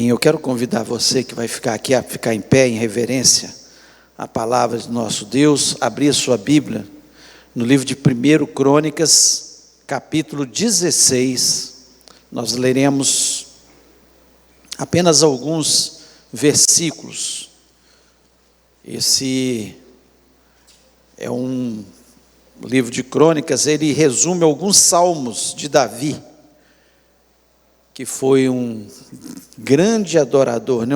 Amém. Eu quero convidar você que vai ficar aqui a ficar em pé em reverência à palavra do nosso Deus, abrir a sua Bíblia no livro de 1 Crônicas, capítulo 16. Nós leremos apenas alguns versículos. Esse é um livro de Crônicas, ele resume alguns salmos de Davi, que foi um grande adorador, né?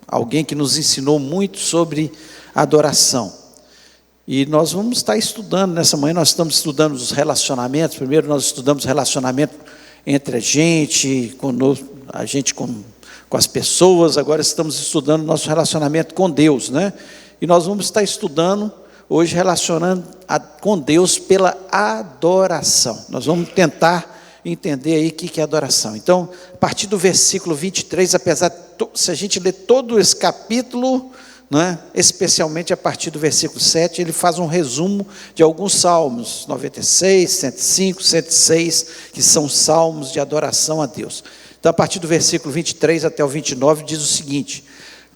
Alguém que nos ensinou muito sobre adoração. E nós vamos estar estudando, nessa manhã nós estamos estudando os relacionamentos. Primeiro nós estudamos relacionamento entre a gente com as pessoas. Agora estamos estudando nosso relacionamento com Deus, né? E nós vamos estar estudando hoje, relacionando com Deus pela adoração. Nós vamos tentar entender aí o que é adoração. Então, a partir do versículo 23, apesar de se a gente ler todo esse capítulo, né, especialmente a partir do versículo 7, ele faz um resumo de alguns salmos, 96, 105, 106, que são salmos de adoração a Deus. Então, a partir do versículo 23 até o 29, diz o seguinte: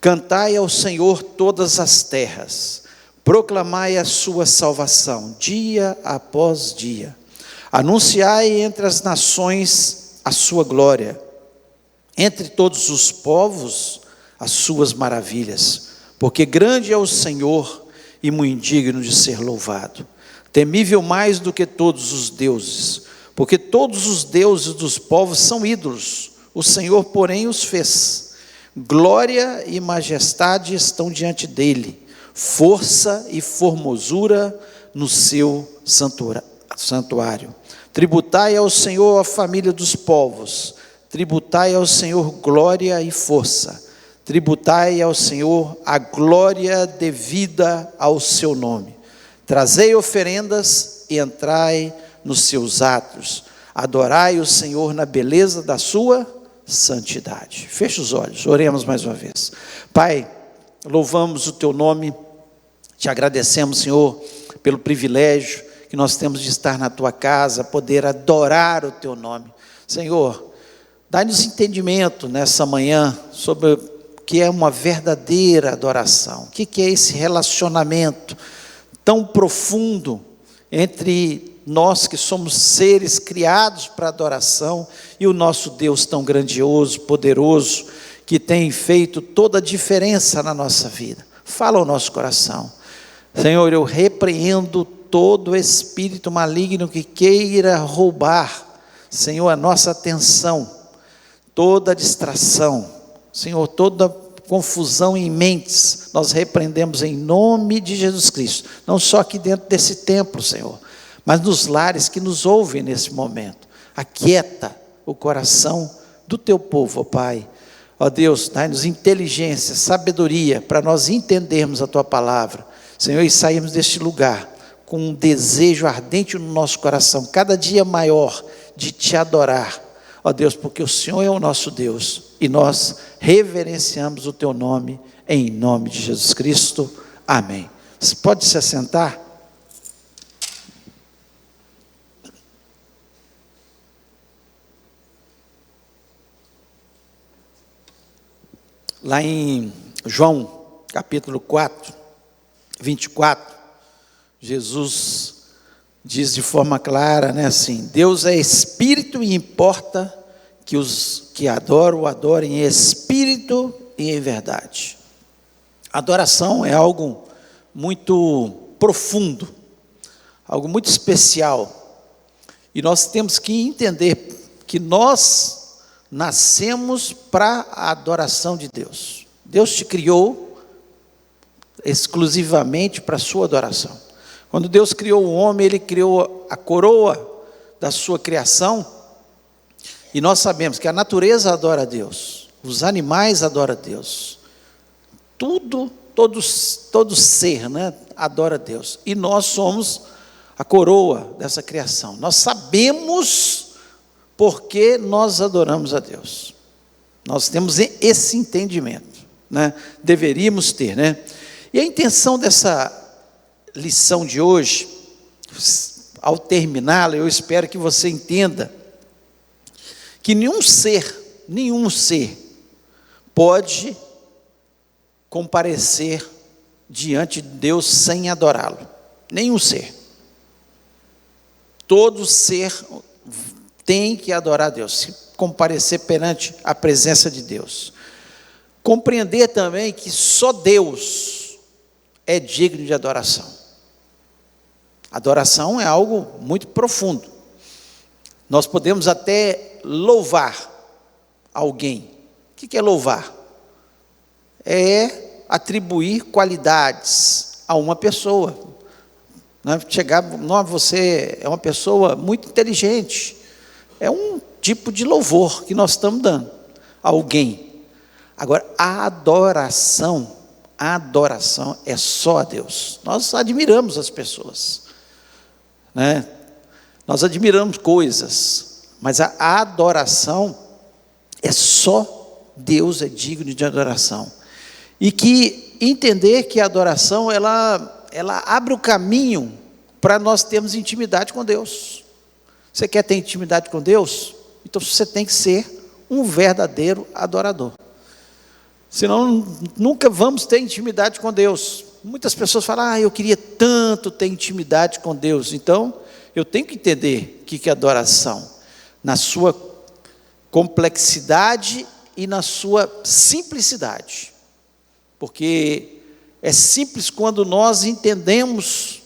cantai ao Senhor todas as terras, proclamai a sua salvação, dia após dia. Anunciai entre as nações a sua glória, entre todos os povos as suas maravilhas, porque grande é o Senhor e muito digno de ser louvado, temível mais do que todos os deuses, porque todos os deuses dos povos são ídolos, o Senhor, porém, os fez. Glória e majestade estão diante dele, força e formosura no seu santuário. Tributai ao Senhor a família dos povos, tributai ao Senhor glória e força, tributai ao Senhor a glória devida ao seu nome. Trazei oferendas e entrai nos seus átrios, adorai o Senhor na beleza da sua santidade. Feche os olhos, oremos mais uma vez. Pai, louvamos o teu nome, te agradecemos, Senhor, pelo privilégio que nós temos de estar na tua casa, poder adorar o teu nome. Senhor, dá-nos entendimento nessa manhã sobre o que é uma verdadeira adoração, o que é esse relacionamento tão profundo entre nós que somos seres criados para adoração e o nosso Deus tão grandioso, poderoso, que tem feito toda a diferença na nossa vida. Fala ao nosso coração. Senhor, eu repreendo todo espírito maligno que queira roubar, Senhor, a nossa atenção, toda distração, Senhor, toda confusão em mentes, nós repreendemos em nome de Jesus Cristo, não só aqui dentro desse templo, Senhor, mas nos lares que nos ouvem nesse momento. Aquieta o coração do teu povo, ó Pai. Ó Deus, dai-nos inteligência, sabedoria, para nós entendermos a tua palavra, Senhor, e sairmos deste lugar com um desejo ardente no nosso coração, cada dia maior, de te adorar, ó Deus, porque o Senhor é o nosso Deus, e nós reverenciamos o teu nome, em nome de Jesus Cristo, amém. Você pode se assentar? Lá em João, capítulo 4, 24, Jesus diz de forma clara, né, assim: Deus é espírito e importa que os que adoram, o adorem em espírito e em verdade. Adoração é algo muito profundo, algo muito especial, e nós temos que entender que nós nascemos para a adoração de Deus. Deus te criou exclusivamente para a sua adoração. Quando Deus criou o homem, Ele criou a coroa da sua criação, e nós sabemos que a natureza adora a Deus, os animais adoram a Deus, todo ser, né, adora a Deus, e nós somos a coroa dessa criação. Nós sabemos porque nós adoramos a Deus, nós temos esse entendimento, né? Deveríamos ter, né? E a intenção dessa lição de hoje, ao terminá-la, eu espero que você entenda que nenhum ser pode comparecer diante de Deus sem adorá-lo. Nenhum ser. Todo ser tem que adorar a Deus, comparecer perante a presença de Deus. Compreender também que só Deus é digno de adoração. Adoração é algo muito profundo. Nós podemos até louvar alguém. O que é louvar? É atribuir qualidades a uma pessoa. Você é uma pessoa muito inteligente. É um tipo de louvor que nós estamos dando a alguém. Agora, a adoração é só a Deus. Nós admiramos as pessoas, né? Nós admiramos coisas, mas a adoração é só Deus é digno de adoração. E que entender que a adoração, ela abre o caminho para nós termos intimidade com Deus. Você quer ter intimidade com Deus? Então você tem que ser um verdadeiro adorador. Senão nunca vamos ter intimidade com Deus. Muitas pessoas falam, eu queria tanto ter intimidade com Deus. Então, eu tenho que entender o que é adoração, na sua complexidade e na sua simplicidade. Porque é simples quando nós entendemos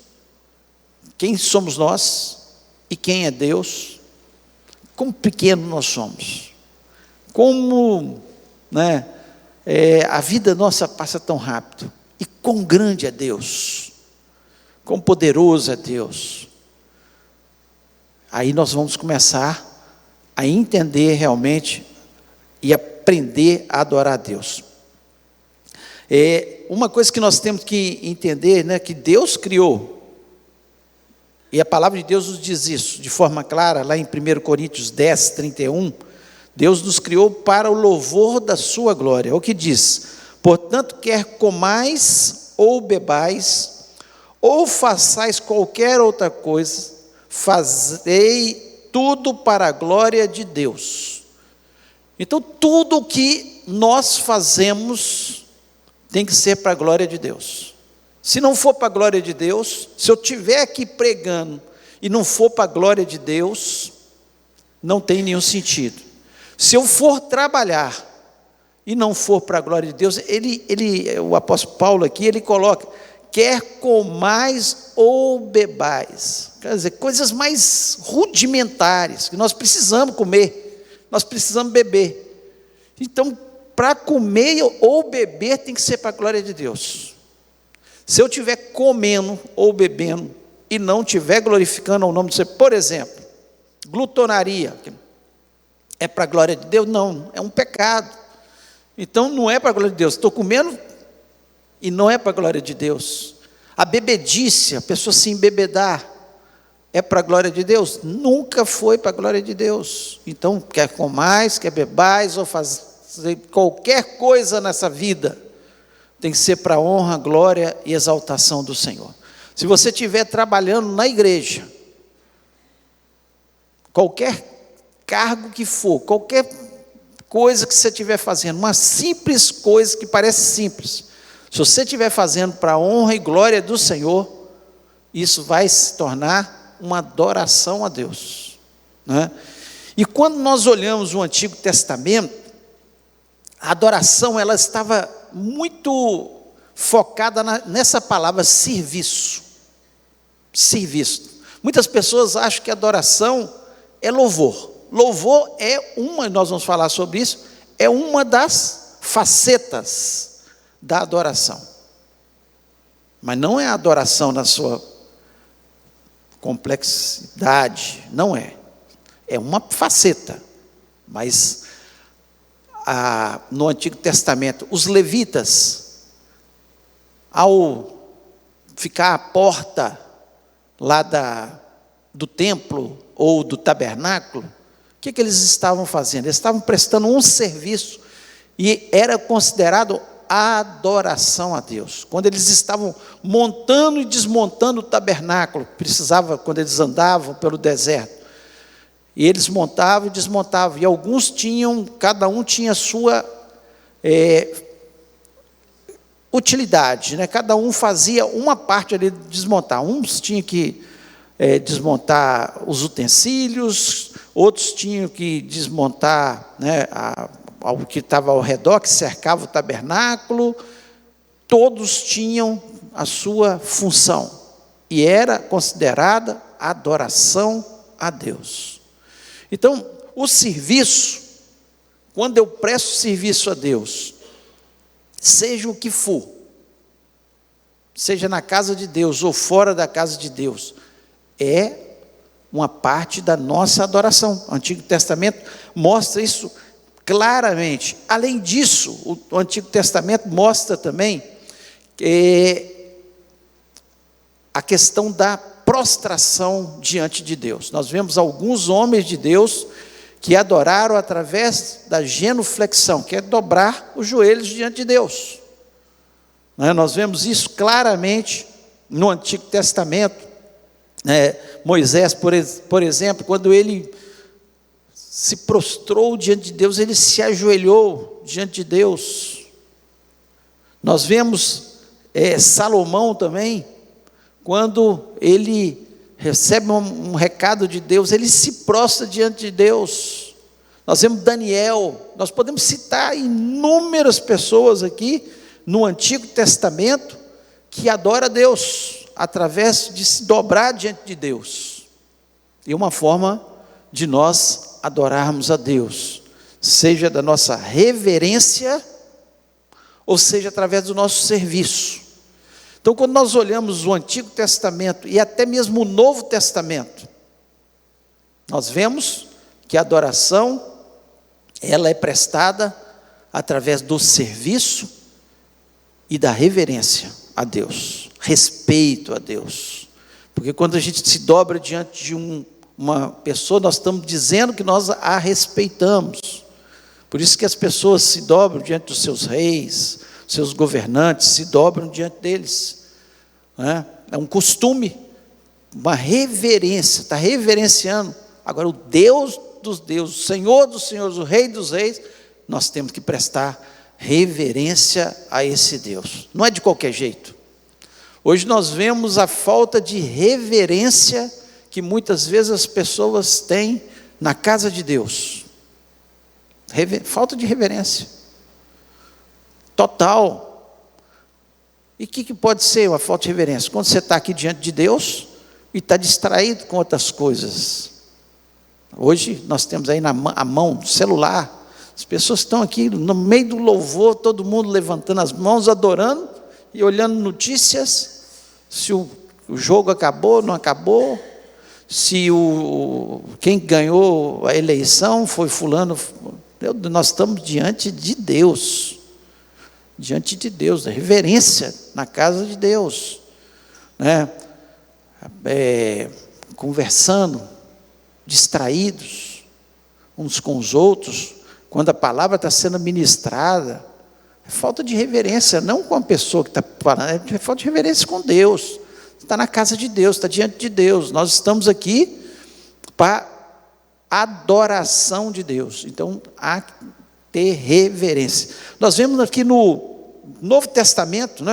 quem somos nós e quem é Deus, como pequeno nós somos, como a vida nossa passa tão rápido, e quão grande é Deus, quão poderoso é Deus. Aí nós vamos começar a entender realmente e aprender a adorar a Deus. Uma coisa que nós temos que entender, que Deus criou, e a palavra de Deus nos diz isso de forma clara, lá em 1 Coríntios 10, 31, Deus nos criou para o louvor da sua glória. É o que diz: portanto, quer comais ou bebais, ou façais qualquer outra coisa, fazei tudo para a glória de Deus. Então, tudo o que nós fazemos tem que ser para a glória de Deus. Se não for para a glória de Deus, se eu estiver aqui pregando e não for para a glória de Deus, não tem nenhum sentido. Se eu for trabalhar e não for para a glória de Deus, o apóstolo Paulo aqui, ele coloca, quer comais ou bebais. Quer dizer, coisas mais rudimentares, que nós precisamos comer, nós precisamos beber. Então, para comer ou beber tem que ser para a glória de Deus. Se eu estiver comendo ou bebendo e não estiver glorificando o nome do Senhor, por exemplo, glutonaria, é para a glória de Deus? Não, é um pecado. Então não é para a glória de Deus. Estou comendo e não é para a glória de Deus. A bebedice, a pessoa se embebedar, é para a glória de Deus? Nunca foi para a glória de Deus. Então, quer comais, quer bebais, ou fazer qualquer coisa nessa vida, tem que ser para a honra, glória e exaltação do Senhor. Se você estiver trabalhando na igreja, qualquer cargo que for, qualquer coisa que você estiver fazendo, uma simples coisa que parece simples, se você estiver fazendo para a honra e glória do Senhor, isso vai se tornar uma adoração a Deus, né? E quando nós olhamos o Antigo Testamento, a adoração ela estava muito focada nessa palavra serviço. Serviço. Muitas pessoas acham que adoração é louvor. Louvor é nós vamos falar sobre isso, é uma das facetas da adoração. Mas não é a adoração na sua complexidade, não é. É uma faceta. Mas no Antigo Testamento, os levitas, ao ficar à porta lá do templo ou do tabernáculo, o que eles estavam fazendo? Eles estavam prestando um serviço e era considerado adoração a Deus. Quando eles estavam montando e desmontando o tabernáculo, quando eles andavam pelo deserto, e eles montavam e desmontavam, e alguns cada um tinha a sua utilidade, né? Cada um fazia uma parte ali de desmontar. Uns tinham que desmontar os utensílios, outros tinham que desmontar, né, o que estava ao redor, que cercava o tabernáculo. Todos tinham a sua função, e era considerada adoração a Deus. Então, o serviço, quando eu presto serviço a Deus, seja o que for, seja na casa de Deus ou fora da casa de Deus, é uma parte da nossa adoração. O Antigo Testamento mostra isso claramente. Além disso, o Antigo Testamento mostra também a questão da prostração diante de Deus. Nós vemos alguns homens de Deus que adoraram através da genuflexão, que é dobrar os joelhos diante de Deus. Nós vemos isso claramente no Antigo Testamento. Moisés, por exemplo, quando ele se prostrou diante de Deus, ele se ajoelhou diante de Deus. Nós vemos Salomão também, quando ele recebe um recado de Deus, ele se prostra diante de Deus. Nós vemos Daniel, nós podemos citar inúmeras pessoas aqui no Antigo Testamento que adoram a Deus através de se dobrar diante de Deus. E uma forma de nós adorarmos a Deus, seja da nossa reverência, ou seja através do nosso serviço. Então, quando nós olhamos o Antigo Testamento e até mesmo o Novo Testamento, nós vemos que a adoração, ela é prestada através do serviço e da reverência a Deus, respeito a Deus. Porque quando a gente se dobra diante de uma pessoa, nós estamos dizendo que nós a respeitamos. Por isso que as pessoas se dobram diante dos seus reis, seus governantes, se dobram diante deles. É um costume, uma reverência, está reverenciando. Agora, o Deus dos deuses, o Senhor dos senhores, o Rei dos reis, nós temos que prestar reverência a esse Deus. Não é de qualquer jeito. Hoje nós vemos a falta de reverência que muitas vezes as pessoas têm na casa de Deus. Falta de reverência total. E o que pode ser uma falta de reverência? Quando você está aqui diante de Deus e está distraído com outras coisas. Hoje nós temos aí a mão, celular. As pessoas estão aqui no meio do louvor, todo mundo levantando as mãos, adorando e olhando notícias, se o jogo acabou, não acabou, se quem ganhou a eleição foi fulano. Nós estamos diante de Deus, da reverência na casa de Deus, conversando, distraídos uns com os outros, quando a palavra está sendo ministrada. É falta de reverência, não com a pessoa que está falando, é falta de reverência com Deus. Está na casa de Deus, está diante de Deus. Nós estamos aqui para adoração de Deus. Então, há que ter reverência. Nós vemos aqui no Novo Testamento,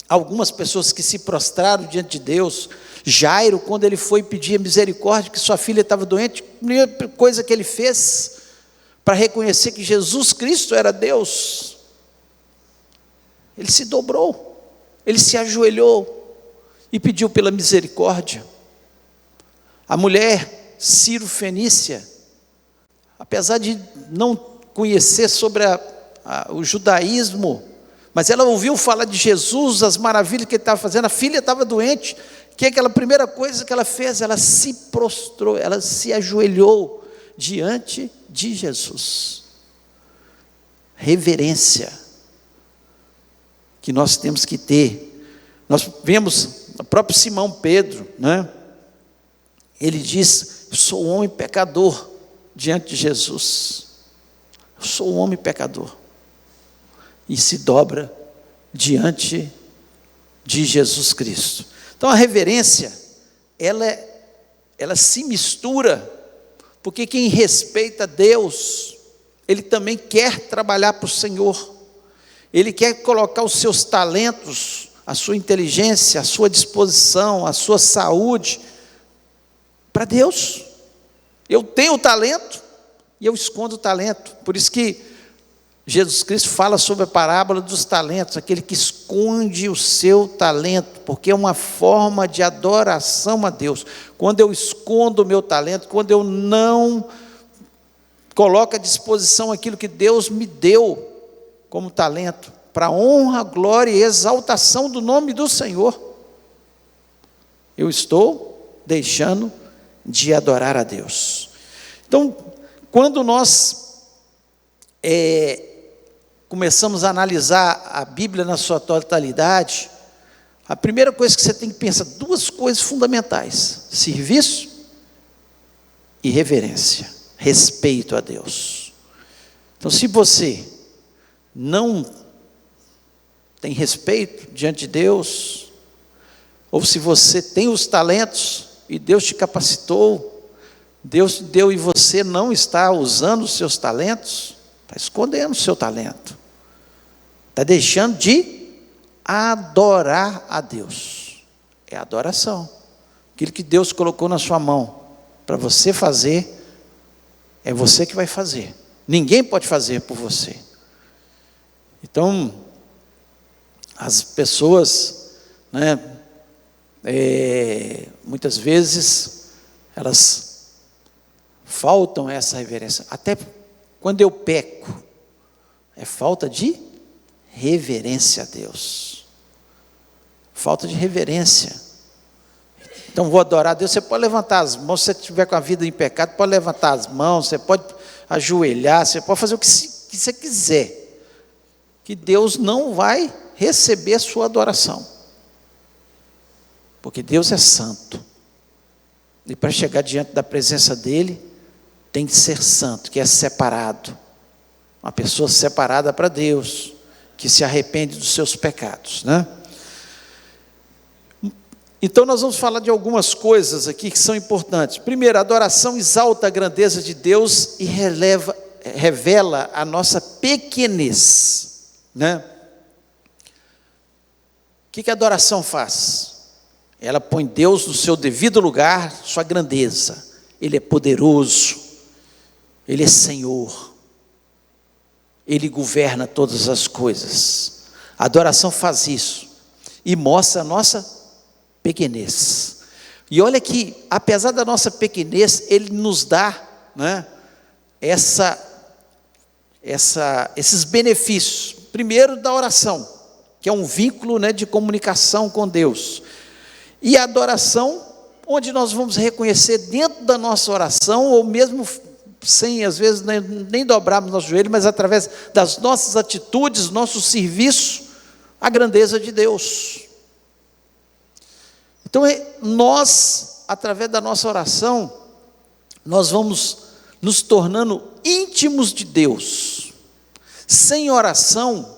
algumas pessoas que se prostraram diante de Deus. Jairo, quando ele foi pedir misericórdia, que sua filha estava doente, a primeira coisa que ele fez para reconhecer que Jesus Cristo era Deus, ele se dobrou, ele se ajoelhou e pediu pela misericórdia. A mulher Ciro Fenícia, apesar de não conhecer sobre o judaísmo, mas ela ouviu falar de Jesus, as maravilhas que ele estava fazendo, a filha estava doente. Que é aquela primeira coisa que ela fez? Ela se prostrou, ela se ajoelhou diante de Jesus. Reverência que nós temos que ter. Nós vemos o próprio Simão Pedro, ele diz: eu sou um homem pecador diante de Jesus. Eu sou um homem pecador. E se dobra diante de Jesus Cristo. Então a reverência, ela se mistura, porque quem respeita Deus, ele também quer trabalhar para o Senhor. Ele quer colocar os seus talentos, a sua inteligência, a sua disposição, a sua saúde para Deus. Eu tenho o talento e eu escondo o talento. Por isso que Jesus Cristo fala sobre a parábola dos talentos, aquele que esconde o seu talento, porque é uma forma de adoração a Deus. Quando eu escondo o meu talento, quando eu não coloco à disposição aquilo que Deus me deu como talento, para honra, glória e exaltação do nome do Senhor, eu estou deixando de adorar a Deus. Então, quando nós começamos a analisar a Bíblia na sua totalidade, a primeira coisa que você tem que pensar, duas coisas fundamentais: serviço e reverência, respeito a Deus. Então, se você não tem respeito diante de Deus, ou se você tem os talentos e Deus te capacitou, Deus te deu e você não está usando os seus talentos, está escondendo o seu talento, está deixando de adorar a Deus. É adoração. Aquilo que Deus colocou na sua mão para você fazer, é você que vai fazer. Ninguém pode fazer por você. Então, as pessoas, muitas vezes, elas faltam essa reverência. Até quando eu peco, é falta de reverência a Deus. Falta de reverência. Então, vou adorar a Deus. Você pode levantar as mãos, se você estiver com a vida em pecado, pode levantar as mãos, você pode ajoelhar, você pode fazer o que você quiser, que Deus não vai receber a sua adoração, porque Deus é santo, e para chegar diante da presença dEle, tem que ser santo, que é separado, uma pessoa separada para Deus, que se arrepende dos seus pecados, Então nós vamos falar de algumas coisas aqui que são importantes. Primeiro, a adoração exalta a grandeza de Deus e revela a nossa pequenez, O que a adoração faz? Ela põe Deus no seu devido lugar, sua grandeza. Ele é poderoso, Ele é Senhor, Ele governa todas as coisas. A adoração faz isso e mostra a nossa pequenez. E olha que, apesar da nossa pequenez, Ele nos dá esses benefícios. Primeiro, da oração, que é um vínculo de comunicação com Deus. E a adoração, onde nós vamos reconhecer dentro da nossa oração, ou mesmo sem, às vezes, nem dobrarmos nosso joelho, mas através das nossas atitudes, nosso serviço, a grandeza de Deus. Então, nós, através da nossa oração, nós vamos nos tornando íntimos de Deus. Sem oração,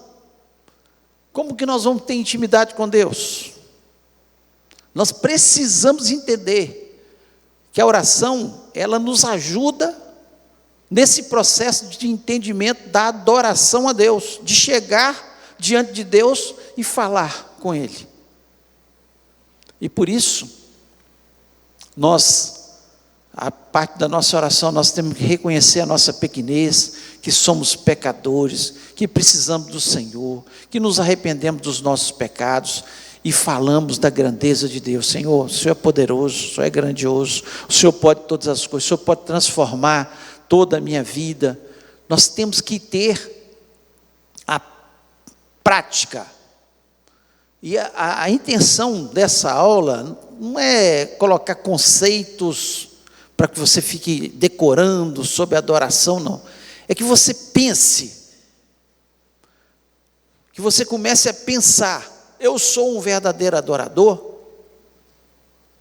como que nós vamos ter intimidade com Deus? Nós precisamos entender que a oração, ela nos ajuda nesse processo de entendimento da adoração a Deus, de chegar diante de Deus e falar com Ele. E por isso, a parte da nossa oração, nós temos que reconhecer a nossa pequenez, que somos pecadores, que precisamos do Senhor, que nos arrependemos dos nossos pecados e falamos da grandeza de Deus. Senhor, o Senhor é poderoso, o Senhor é grandioso, o Senhor pode todas as coisas, o Senhor pode transformar toda a minha vida. Nós temos que ter a prática. E a intenção dessa aula não é colocar conceitos para que você fique decorando sobre a adoração, não. É que você pense, que você comece a pensar: eu sou um verdadeiro adorador?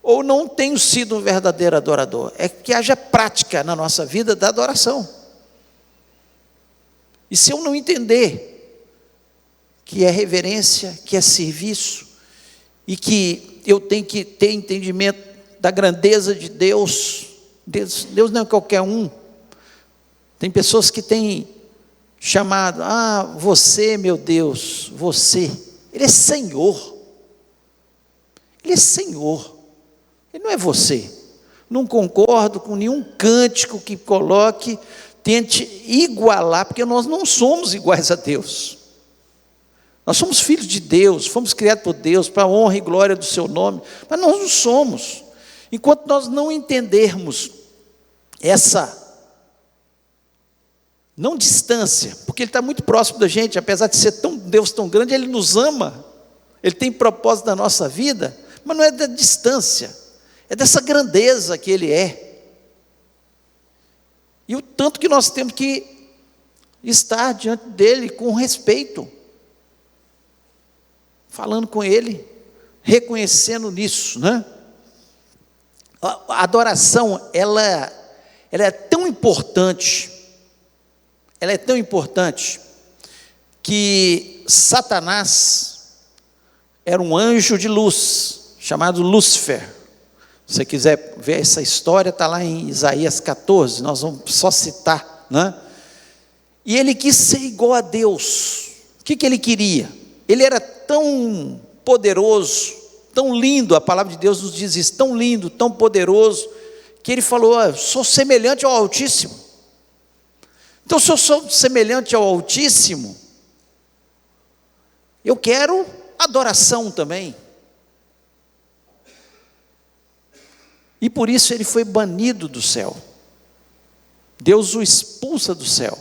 Ou não tenho sido um verdadeiro adorador? É que haja prática na nossa vida da adoração. E se eu não entender que é reverência, que é serviço, e que eu tenho que ter entendimento da grandeza de Deus. Deus não é qualquer um. Tem pessoas que têm chamado, você, meu Deus, você. Ele é Senhor. Ele é Senhor. Ele não é você. Não concordo com nenhum cântico que coloque, tente igualar, porque nós não somos iguais a Deus. Nós somos filhos de Deus, fomos criados por Deus, para a honra e glória do seu nome, mas nós não somos. Enquanto nós não entendermos essa, não distância, porque Ele está muito próximo da gente, apesar de ser Deus tão grande, Ele nos ama, Ele tem propósito na nossa vida, mas não é da distância, é dessa grandeza que Ele é. E o tanto que nós temos que estar diante dEle com respeito, falando com Ele, reconhecendo nisso, né? A adoração, ela é tão importante, que Satanás era um anjo de luz, chamado Lúcifer. Se você quiser ver essa história, está lá em Isaías 14, nós vamos só citar, né? E ele quis ser igual a Deus. O que ele queria? Ele era tão poderoso, tão lindo, a palavra de Deus nos diz isso, tão lindo, tão poderoso, que ele falou, sou semelhante ao Altíssimo. Então, se eu sou semelhante ao Altíssimo, eu quero adoração também. E por isso ele foi banido do céu. Deus o expulsa do céu.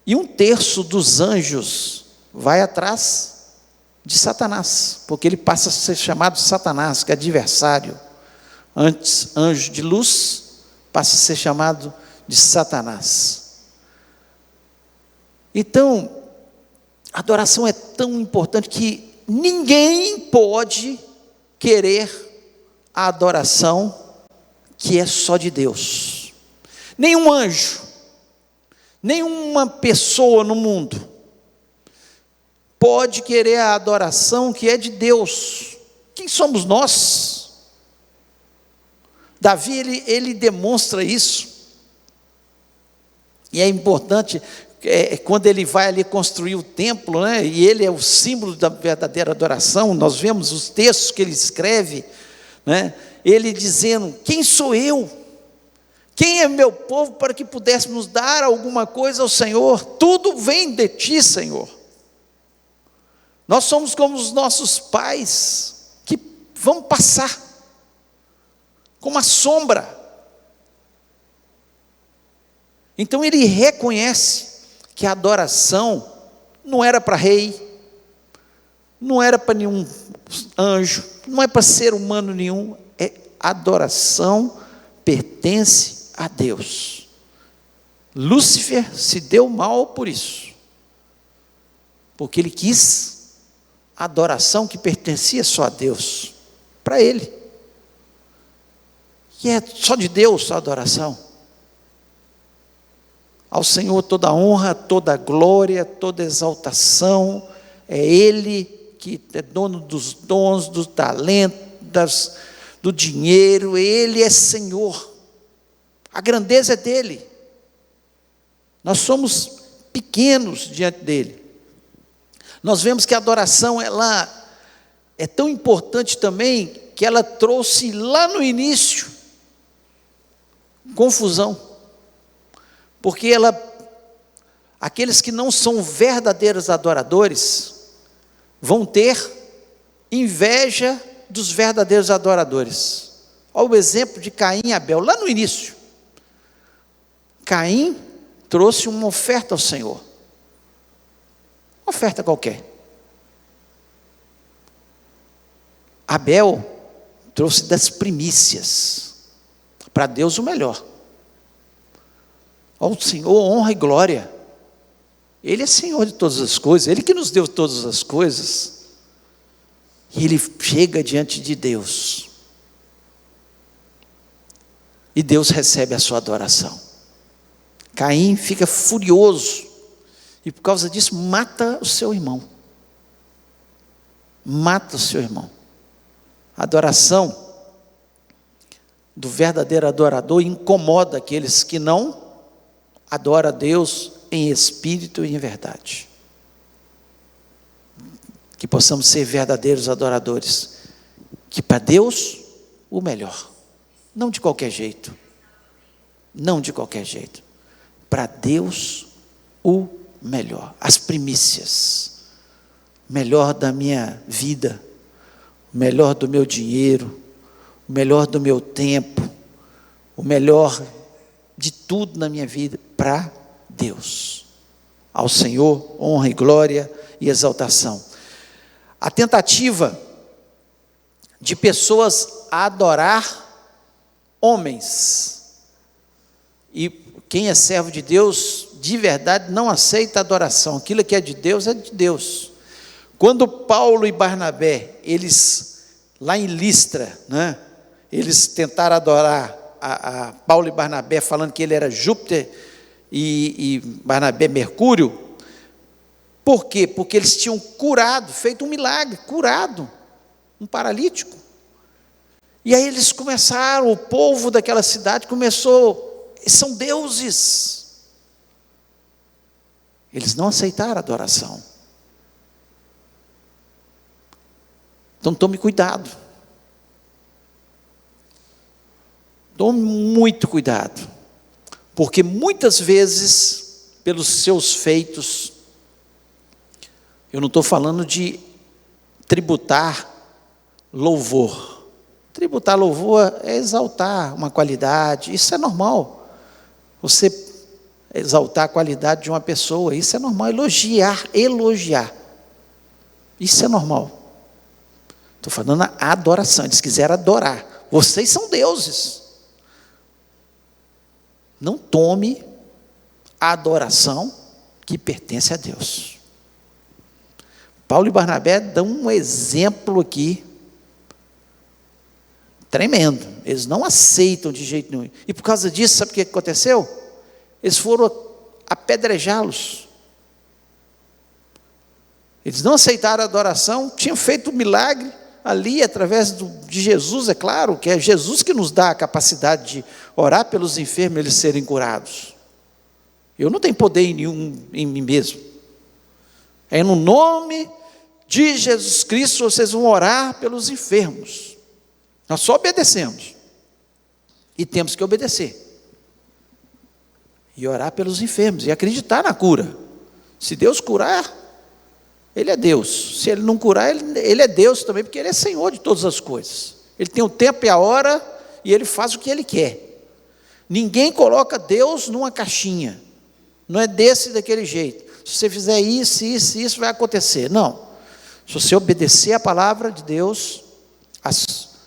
E 1/3 dos anjos vai atrás de Satanás, porque ele passa a ser chamado Satanás, que é adversário. Antes anjo de luz, passa a ser chamado de Satanás. Então, a adoração é tão importante que ninguém pode querer a adoração que é só de Deus. Nenhum anjo, nenhuma pessoa no mundo pode querer a adoração que é de Deus. Quem somos nós? Davi, ele demonstra isso. E é importante, quando ele vai ali construir o templo, né, e ele é o símbolo da verdadeira adoração, nós vemos os textos que ele escreve, né, ele dizendo, quem sou eu? Quem é meu povo para que pudéssemos dar alguma coisa ao Senhor? Tudo vem de ti, Senhor. Nós somos como os nossos pais, que vão passar, como a sombra. Então ele reconhece que a adoração não era para rei, não era para nenhum anjo, não é para ser humano nenhum, adoração pertence a Deus. Lúcifer se deu mal por isso, porque ele quis a adoração que pertencia só a Deus, para ele, que é só de Deus a adoração. Ao Senhor toda a honra, toda a glória, toda a exaltação, é Ele que é dono dos dons, do talento, do dinheiro, Ele é Senhor, a grandeza é dEle, nós somos pequenos diante dEle. Nós vemos que a adoração, ela é tão importante também, que ela trouxe lá no início, confusão, porque aqueles que não são verdadeiros adoradores, vão ter inveja dos verdadeiros adoradores. Olha o exemplo de Caim e Abel, lá no início. Caim trouxe uma oferta ao Senhor, uma oferta qualquer. Abel trouxe das primícias, para Deus o melhor. Ao Senhor honra e glória, Ele é Senhor de todas as coisas, Ele que nos deu todas as coisas, e Ele chega diante de Deus, e Deus recebe a sua adoração. Caim fica furioso, e por causa disso mata o seu irmão, A adoração do verdadeiro adorador incomoda aqueles que não adoram a Deus em espírito e em verdade. Que possamos ser verdadeiros adoradores, que para Deus o melhor, não de qualquer jeito, não de qualquer jeito, para Deus o melhor, as primícias, o melhor da minha vida, o melhor do meu dinheiro, o melhor do meu tempo, o melhor de tudo na minha vida, para Deus. Ao Senhor, honra e glória e exaltação. A tentativa de pessoas adorar homens, e quem é servo de Deus, de verdade, não aceita adoração, aquilo que é de Deus é de Deus. Quando Paulo e Barnabé, eles, lá em Listra, né, eles tentaram adorar a Paulo e Barnabé, falando que ele era Júpiter e Barnabé Mercúrio. Por quê? Porque eles tinham curado, feito um milagre, curado um paralítico. E aí eles começaram, o povo daquela cidade começou, são deuses. Eles não aceitaram a adoração. Então tome cuidado. Tome muito cuidado. Porque muitas vezes, pelos seus feitos, eu não estou falando de tributar louvor. Tributar louvor é exaltar uma qualidade, isso é normal. Você exaltar a qualidade de uma pessoa, isso é normal. Elogiar, isso é normal. Estou falando a adoração, eles quiseram adorar. Vocês são deuses. Não tome a adoração que pertence a Deus. Paulo e Barnabé dão um exemplo aqui tremendo. Eles não aceitam de jeito nenhum. E por causa disso, sabe o que aconteceu? Eles foram apedrejá-los. Eles não aceitaram a adoração, tinham feito um milagre ali através de Jesus, é claro, que é Jesus que nos dá a capacidade de orar pelos enfermos e eles serem curados. Eu não tenho poder nenhum em mim mesmo. É no nome de Jesus Cristo vocês vão orar pelos enfermos. Nós só obedecemos. E temos que obedecer. E orar pelos enfermos. E acreditar na cura. Se Deus curar, Ele é Deus. Se Ele não curar, Ele é Deus também, porque Ele é Senhor de todas as coisas. Ele tem o tempo e a hora, e Ele faz o que Ele quer. Ninguém coloca Deus numa caixinha. Não é desse e daquele jeito. Se você fizer isso vai acontecer. Não. Se você obedecer a palavra de Deus,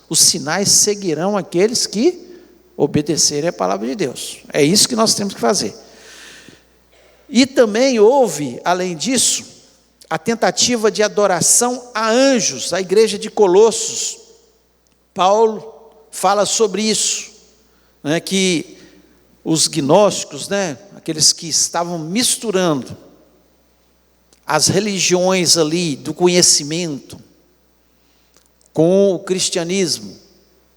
os sinais seguirão aqueles que obedecerem a palavra de Deus. É isso que nós temos que fazer. E também houve, além disso, a tentativa de adoração a anjos. A igreja de Colossos, Paulo fala sobre isso, né, que os gnósticos, né, aqueles que estavam misturando as religiões ali do conhecimento com o cristianismo,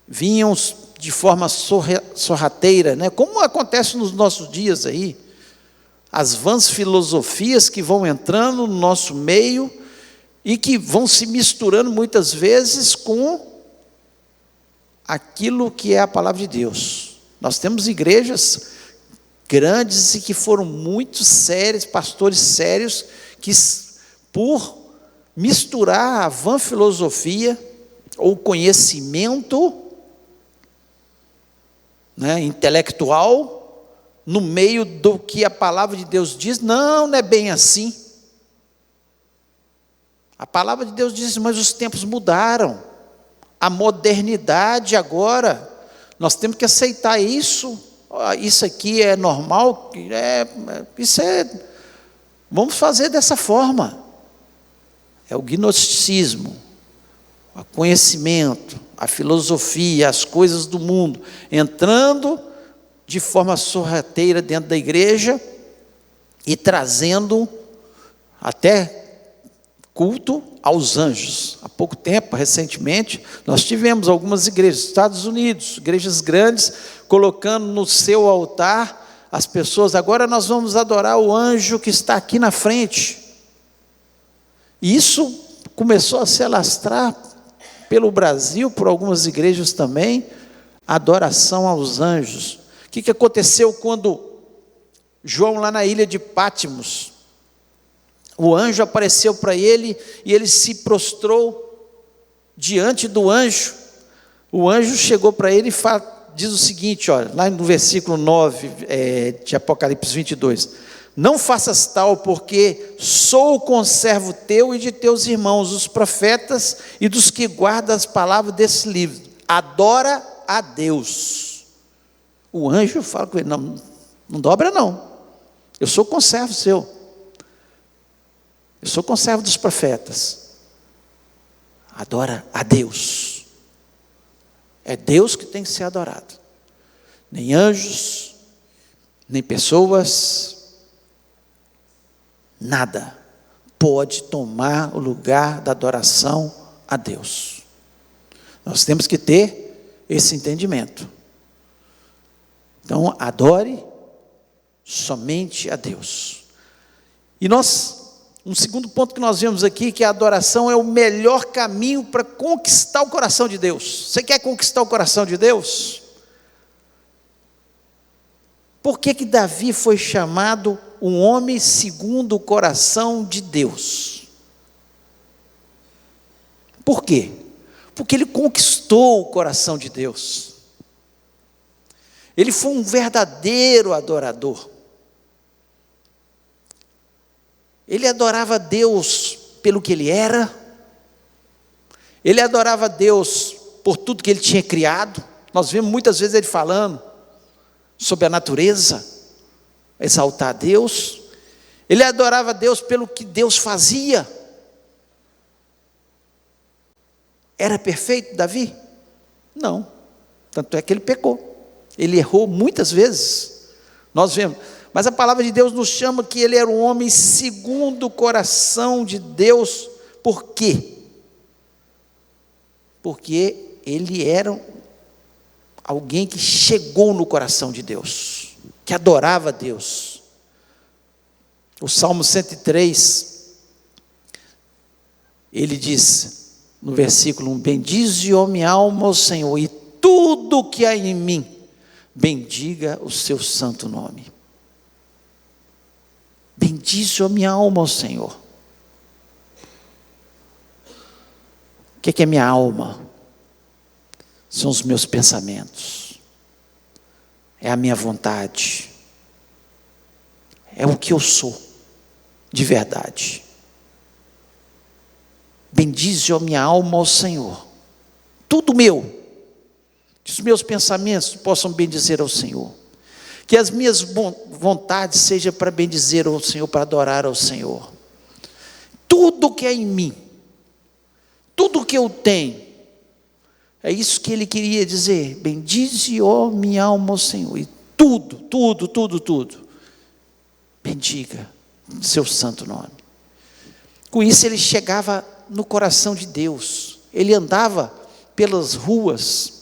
vinham de forma sorrateira, né, como acontece nos nossos dias aí, as vãs filosofias que vão entrando no nosso meio e que vão se misturando muitas vezes com aquilo que é a palavra de Deus. Nós temos igrejas grandes e que foram muito sérios, pastores sérios, que por misturar a vã filosofia ou conhecimento, né, intelectual, no meio do que a palavra de Deus diz, não é bem assim. A palavra de Deus diz, mas os tempos mudaram, a modernidade agora, nós temos que aceitar isso, isso aqui é normal, vamos fazer dessa forma. É o gnosticismo, o conhecimento, a filosofia, as coisas do mundo, entrando de forma sorrateira dentro da igreja e trazendo até culto aos anjos. Há pouco tempo, recentemente, nós tivemos algumas igrejas, Estados Unidos, igrejas grandes, colocando no seu altar as pessoas, agora nós vamos adorar o anjo que está aqui na frente. E isso começou a se alastrar pelo Brasil, por algumas igrejas também, a adoração aos anjos. O que aconteceu quando João, lá na ilha de Pátimos, o anjo apareceu para ele e ele se prostrou diante do anjo. O anjo chegou para ele e diz o seguinte, olha, lá no versículo 9 de Apocalipse 22, não faças tal, porque sou o conservo teu e de teus irmãos, os profetas, e dos que guardam as palavras desse livro. Adora a Deus. O anjo fala com ele, não dobra não, eu sou conservo seu, eu sou conservo dos profetas. Adora a Deus. É Deus que tem que ser adorado, nem anjos, nem pessoas, nada pode tomar o lugar da adoração a Deus. Nós temos que ter esse entendimento. Então, adore somente a Deus. E um segundo ponto que nós vemos aqui, que a adoração é o melhor caminho para conquistar o coração de Deus. Você quer conquistar o coração de Deus? Por que Davi foi chamado um homem segundo o coração de Deus? Por quê? Porque ele conquistou o coração de Deus. Ele foi um verdadeiro adorador. Ele adorava Deus pelo que ele era. Ele adorava Deus por tudo que ele tinha criado. Nós vemos muitas vezes ele falando sobre a natureza, exaltar a Deus. Ele adorava Deus pelo que Deus fazia. Era perfeito Davi? Não. Tanto é que ele pecou. Ele errou muitas vezes. Nós vemos. Mas a palavra de Deus nos chama que ele era um homem segundo o coração de Deus. Por quê? Porque ele era alguém que chegou no coração de Deus, que adorava a Deus. O Salmo 103, ele diz, no versículo 1, bendize, ó minha alma, ao Senhor, e tudo que há em mim, bendiga o seu santo nome. Bendize, ó minha alma, ao Senhor. O que é minha alma? São os meus pensamentos, é a minha vontade, é o que eu sou, de verdade. Bendize, ó minha alma, ao Senhor. Tudo meu, que os meus pensamentos possam bendizer ao Senhor. Que as minhas vontades sejam para bendizer ao Senhor, para adorar ao Senhor. Tudo que é em mim, tudo que eu tenho, é isso que ele queria dizer. Bendize, ó minha alma, ao Senhor. E tudo, bendiga seu santo nome. Com isso ele chegava no coração de Deus. Ele andava pelas ruas,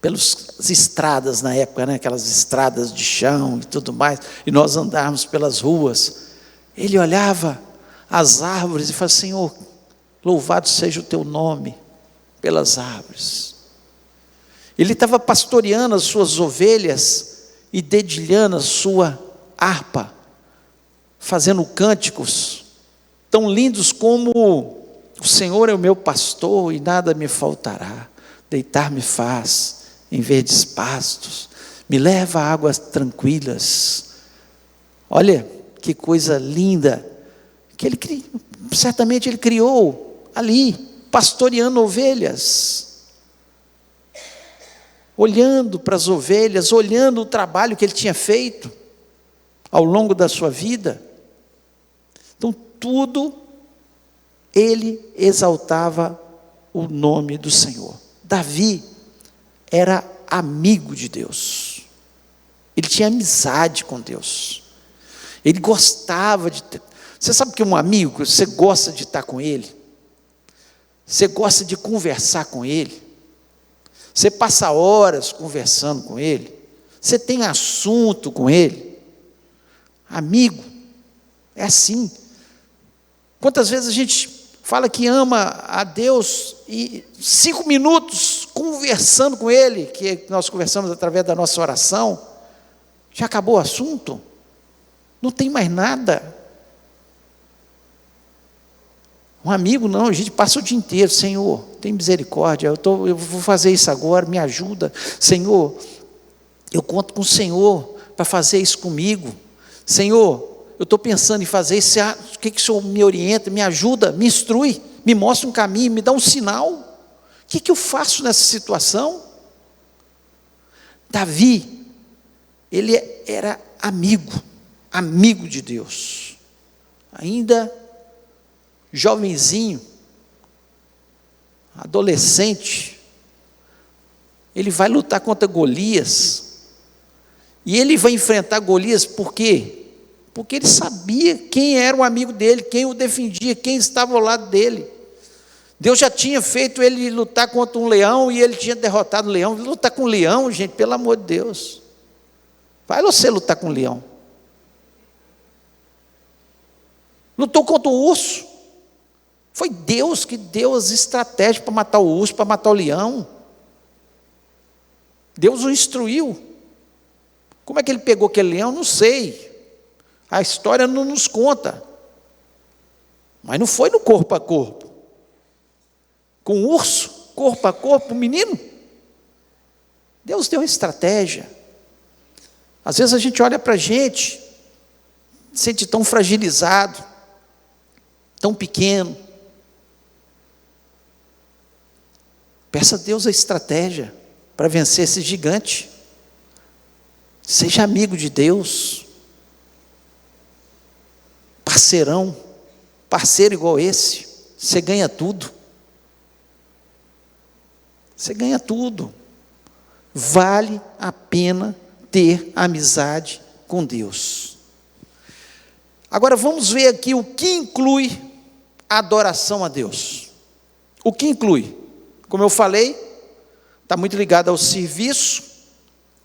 pelas estradas na época, né? Aquelas estradas de chão e tudo mais, e nós andávamos pelas ruas. Ele olhava as árvores e falava, Senhor, louvado seja o teu nome pelas árvores. Ele estava pastoreando as suas ovelhas e dedilhando a sua harpa, fazendo cânticos tão lindos como o Senhor é o meu pastor e nada me faltará, deitar-me faz em verdes pastos, me leva a águas tranquilas. Olha que coisa linda que ele certamente ele criou ali, pastoreando ovelhas, olhando para as ovelhas, olhando o trabalho que ele tinha feito ao longo da sua vida. Então tudo ele exaltava o nome do Senhor. Davi era amigo de Deus, ele tinha amizade com Deus, ele gostava de ter. Você sabe que um amigo, você gosta de estar com ele, você gosta de conversar com ele, você passa horas conversando com ele, Você tem assunto com ele? Amigo, é assim. Quantas vezes a gente fala que ama a Deus e 5 minutos conversando com Ele, que nós conversamos através da nossa oração, já acabou o assunto? Não tem mais nada. Um amigo não, a gente passa o dia inteiro, Senhor, tem misericórdia, eu vou fazer isso agora, me ajuda, Senhor, eu conto com o Senhor para fazer isso comigo, Senhor, eu estou pensando em fazer isso, o que o Senhor me orienta, me ajuda, me instrui, me mostra um caminho, me dá um sinal, o que eu faço nessa situação? Davi, ele era amigo de Deus, ainda jovenzinho, adolescente, ele vai lutar contra Golias, e ele vai enfrentar Golias por quê? Porque ele sabia quem era o amigo dele, quem o defendia, quem estava ao lado dele. Deus já tinha feito ele lutar contra um leão, e ele tinha derrotado o leão. Lutar com um leão, gente, pelo amor de Deus, vai você lutar com um leão. Lutou contra o urso, foi Deus que deu as estratégias para matar o urso, para matar o leão. Deus o instruiu. Como é que ele pegou aquele leão? Não sei. A história não nos conta. Mas não foi no corpo a corpo. Com o urso, corpo a corpo, o menino. Deus deu uma estratégia. Às vezes a gente olha para a gente, se sente tão fragilizado, tão pequeno. Peça a Deus a estratégia para vencer esse gigante. Seja amigo de Deus. Parceirão, parceiro igual esse, você ganha tudo. Você ganha tudo. Vale a pena ter amizade com Deus. Agora vamos ver aqui o que inclui a adoração a Deus. O que inclui? Como eu falei, está muito ligado ao serviço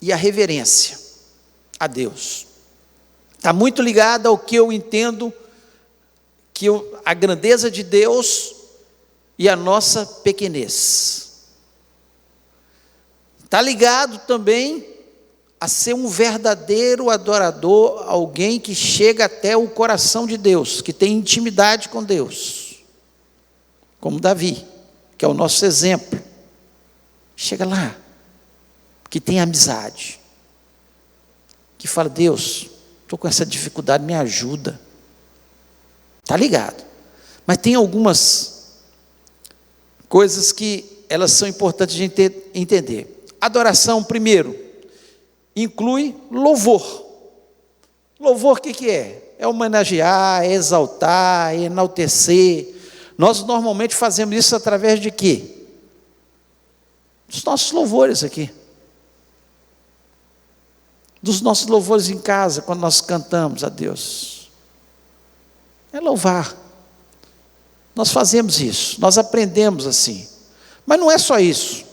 e à reverência a Deus. Está muito ligado ao que eu entendo, a grandeza de Deus e a nossa pequenez. Está ligado também a ser um verdadeiro adorador, alguém que chega até o coração de Deus, que tem intimidade com Deus, como Davi, que é o nosso exemplo. Chega lá, que tem amizade, que fala: Deus, estou com essa dificuldade, me ajuda. Está ligado? Mas tem algumas coisas que elas são importantes de entender. Adoração, primeiro, inclui louvor. Louvor o que é? É homenagear, é exaltar, é enaltecer. Nós normalmente fazemos isso através de quê? Dos nossos louvores aqui. Dos nossos louvores em casa, quando nós cantamos a Deus. É louvar. Nós fazemos isso, nós aprendemos assim. Mas não é só isso.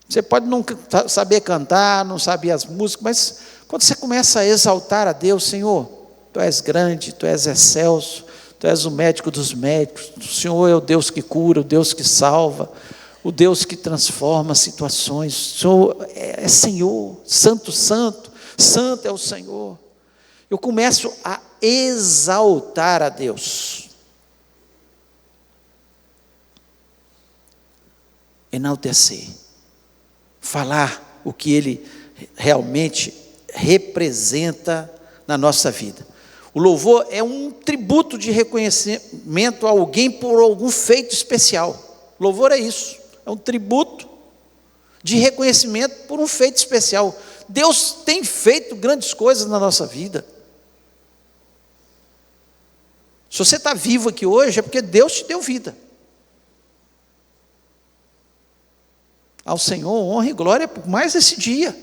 Você pode não saber cantar, não saber as músicas, mas quando você começa a exaltar a Deus: Senhor, Tu és grande, Tu és excelso, Tu és o médico dos médicos, o Senhor é o Deus que cura, o Deus que salva, o Deus que transforma situações, o Senhor é Senhor, Santo, Santo, Santo é o Senhor. Eu começo a exaltar a Deus, enaltecer, falar o que Ele realmente representa na nossa vida. O louvor é um tributo de reconhecimento a alguém por algum feito especial. Louvor é isso, é um tributo de reconhecimento por um feito especial. Deus tem feito grandes coisas na nossa vida. Se você está vivo aqui hoje, é porque Deus te deu vida. Ao Senhor honra e glória por mais esse dia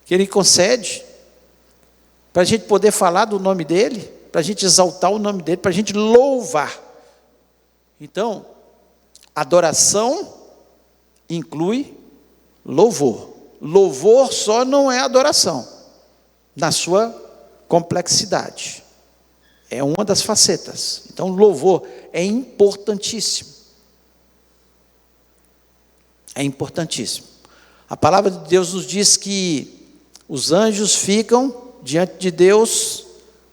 que Ele concede, para a gente poder falar do nome dEle, para a gente exaltar o nome dEle, para a gente louvar. Então, adoração inclui louvor. louvor só não é adoração, na sua complexidade. É uma das facetas. Então, louvor é importantíssimo. É importantíssimo. A palavra de Deus nos diz que os anjos ficam diante de Deus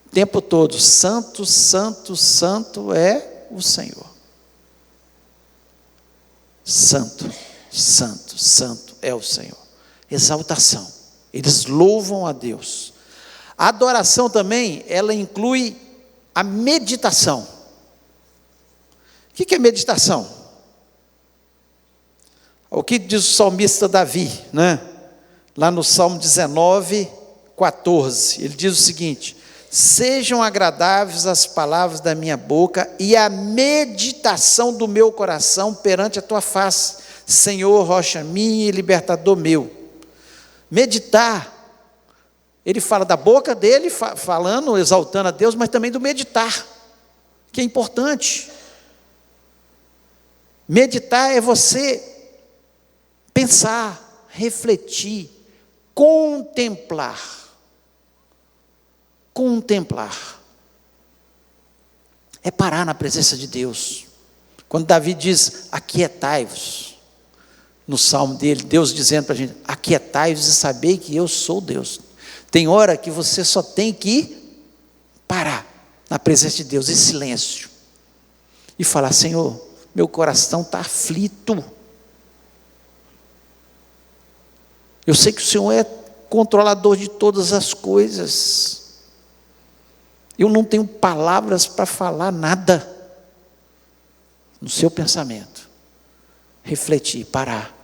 o tempo todo. Santo, santo, santo é o Senhor. Santo, santo, santo é o Senhor. Exaltação. Eles louvam a Deus. A adoração também, ela inclui a meditação. O que é meditação? O que diz o salmista Davi, né? Lá no Salmo 19, 14, ele diz o seguinte: sejam agradáveis as palavras da minha boca e a meditação do meu coração perante a tua face, Senhor, rocha minha e libertador meu. Meditar, ele fala da boca dele, falando, exaltando a Deus, mas também do meditar, que é importante. Meditar é você pensar, refletir, contemplar. Contemplar. É parar na presença de Deus. Quando Davi diz, aquietai-vos, no salmo dele, Deus dizendo para a gente, aquietai-vos e sabei que eu sou Deus. Tem hora que você só tem que parar na presença de Deus, em silêncio, e falar, Senhor, meu coração está aflito. Eu sei que o Senhor é controlador de todas as coisas. Eu não tenho palavras para falar nada. No seu pensamento. Refletir, parar.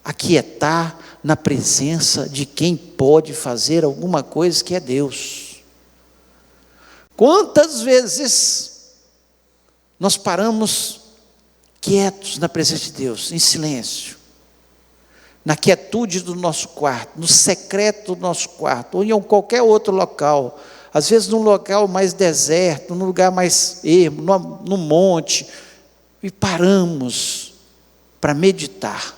Aquietar na presença de quem pode fazer alguma coisa que é Deus. Quantas vezes nós paramos quietos na presença de Deus, em silêncio, na quietude do nosso quarto, no secreto do nosso quarto, ou em qualquer outro local, às vezes num local mais deserto, num lugar mais ermo, no monte, e paramos para meditar,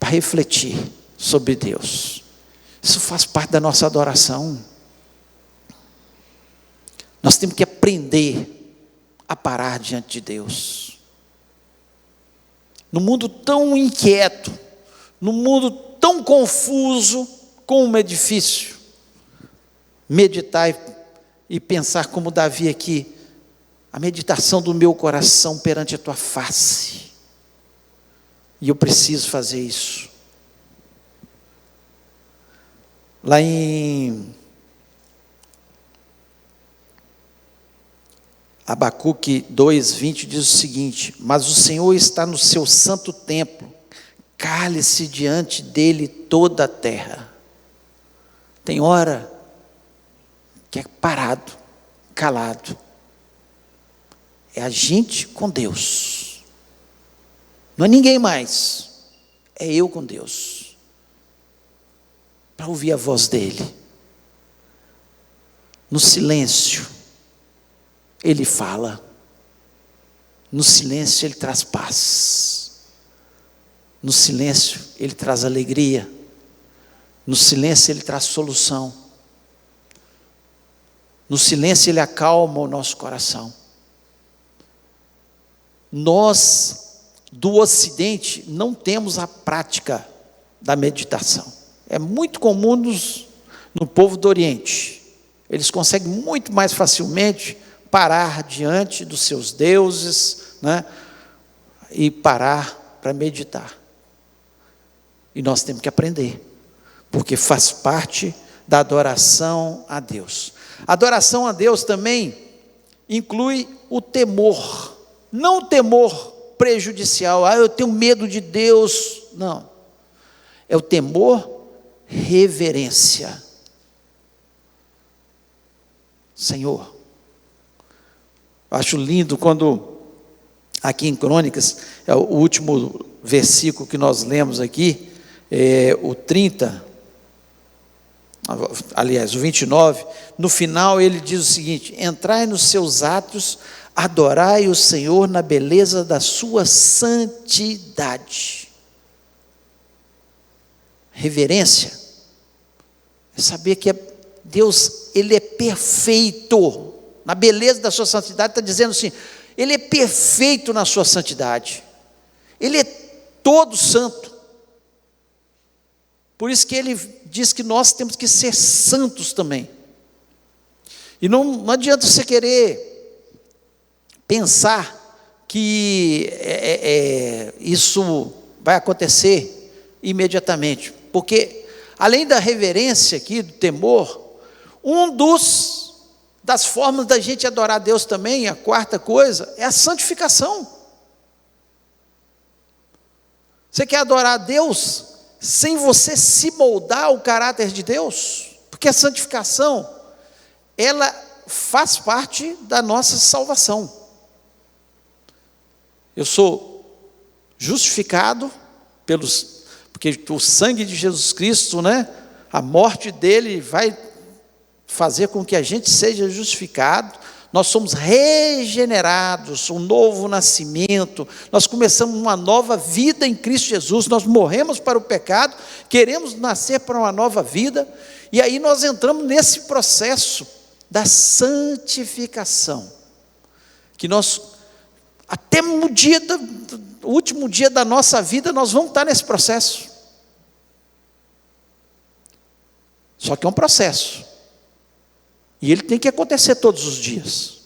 para refletir sobre Deus. Isso faz parte da nossa adoração. Nós temos que aprender a parar diante de Deus. No mundo tão inquieto, no mundo tão confuso, como é difícil meditar e pensar como Davi aqui, a meditação do meu coração perante a tua face. E eu preciso fazer isso. Lá em Abacuque 2:20 diz o seguinte: mas o Senhor está no seu santo templo, cale-se diante dele toda a terra. Tem hora que é parado, calado. É a gente com Deus. Não é ninguém mais. É eu com Deus. Para ouvir a voz dele. No silêncio, ele fala. No silêncio, ele traz paz. No silêncio, ele traz alegria. No silêncio, ele traz solução. No silêncio, ele acalma o nosso coração. Nós, do Ocidente, não temos a prática da meditação. É muito comum no povo do Oriente. Eles conseguem muito mais facilmente parar diante dos seus deuses, né? E parar para meditar. E nós temos que aprender, porque faz parte da adoração a Deus. A adoração a Deus também inclui o temor. Não o temor prejudicial, eu tenho medo de Deus, não. É o temor reverência. Senhor, eu acho lindo quando, aqui em Crônicas, é o último versículo que nós lemos aqui, o 30, aliás, o 29, no final ele diz o seguinte: entrai nos seus atos, adorai o Senhor na beleza da sua santidade. reverência, é saber que Deus, Ele é perfeito, na beleza da sua santidade. Está dizendo assim, Ele é perfeito na sua santidade, Ele é todo santo. Por isso que Ele diz que nós temos que ser santos também. E não adianta você querer pensar que isso vai acontecer imediatamente, porque além da reverência aqui, do temor, das formas da gente adorar a Deus também, a quarta coisa, é a santificação. Você quer adorar a Deus sem você se moldar ao caráter de Deus? Porque a santificação, ela faz parte da nossa salvação. Eu sou justificado porque o sangue de Jesus Cristo, né, a morte dele vai fazer com que a gente seja justificado. Nós somos regenerados, um novo nascimento, nós começamos uma nova vida em Cristo Jesus, nós morremos para o pecado, queremos nascer para uma nova vida, e aí nós entramos nesse processo da santificação, que nós, até o último dia da nossa vida, nós vamos estar nesse processo. Só que é um processo, e ele tem que acontecer todos os dias.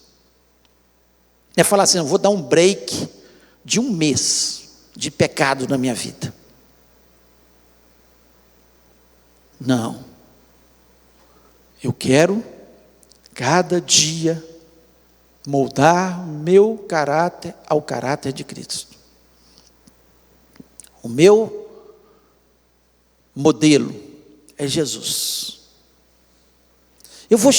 Não é falar assim, eu vou dar um break de 1 mês de pecado na minha vida. Não. Eu quero, cada dia, moldar o meu caráter ao caráter de Cristo. O meu modelo é Jesus. Eu vou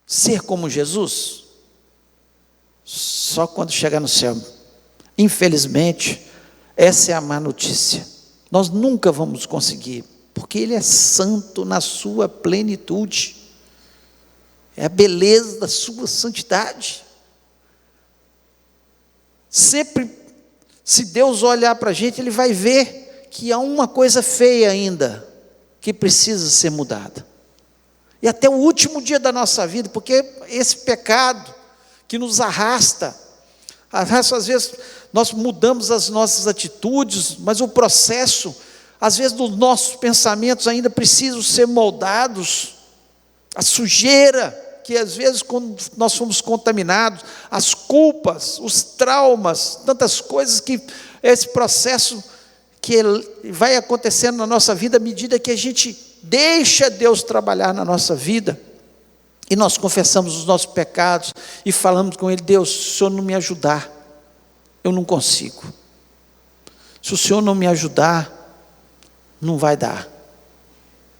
ser como Jesus só quando chegar no céu. Infelizmente, essa é a má notícia. Nós nunca vamos conseguir, porque Ele é santo na sua plenitude. É a beleza da sua santidade. Sempre, se Deus olhar para a gente, Ele vai ver que há uma coisa feia ainda, que precisa ser mudada. E até o último dia da nossa vida, porque esse pecado que nos arrasta, às vezes nós mudamos as nossas atitudes, mas o processo, às vezes os nossos pensamentos ainda precisam ser moldados, a sujeira, que às vezes quando nós fomos contaminados, as culpas, os traumas, tantas coisas que esse processo que vai acontecendo na nossa vida à medida que a gente deixa Deus trabalhar na nossa vida, e nós confessamos os nossos pecados, e falamos com Ele, Deus, se o Senhor não me ajudar, eu não consigo, se o Senhor não me ajudar, não vai dar,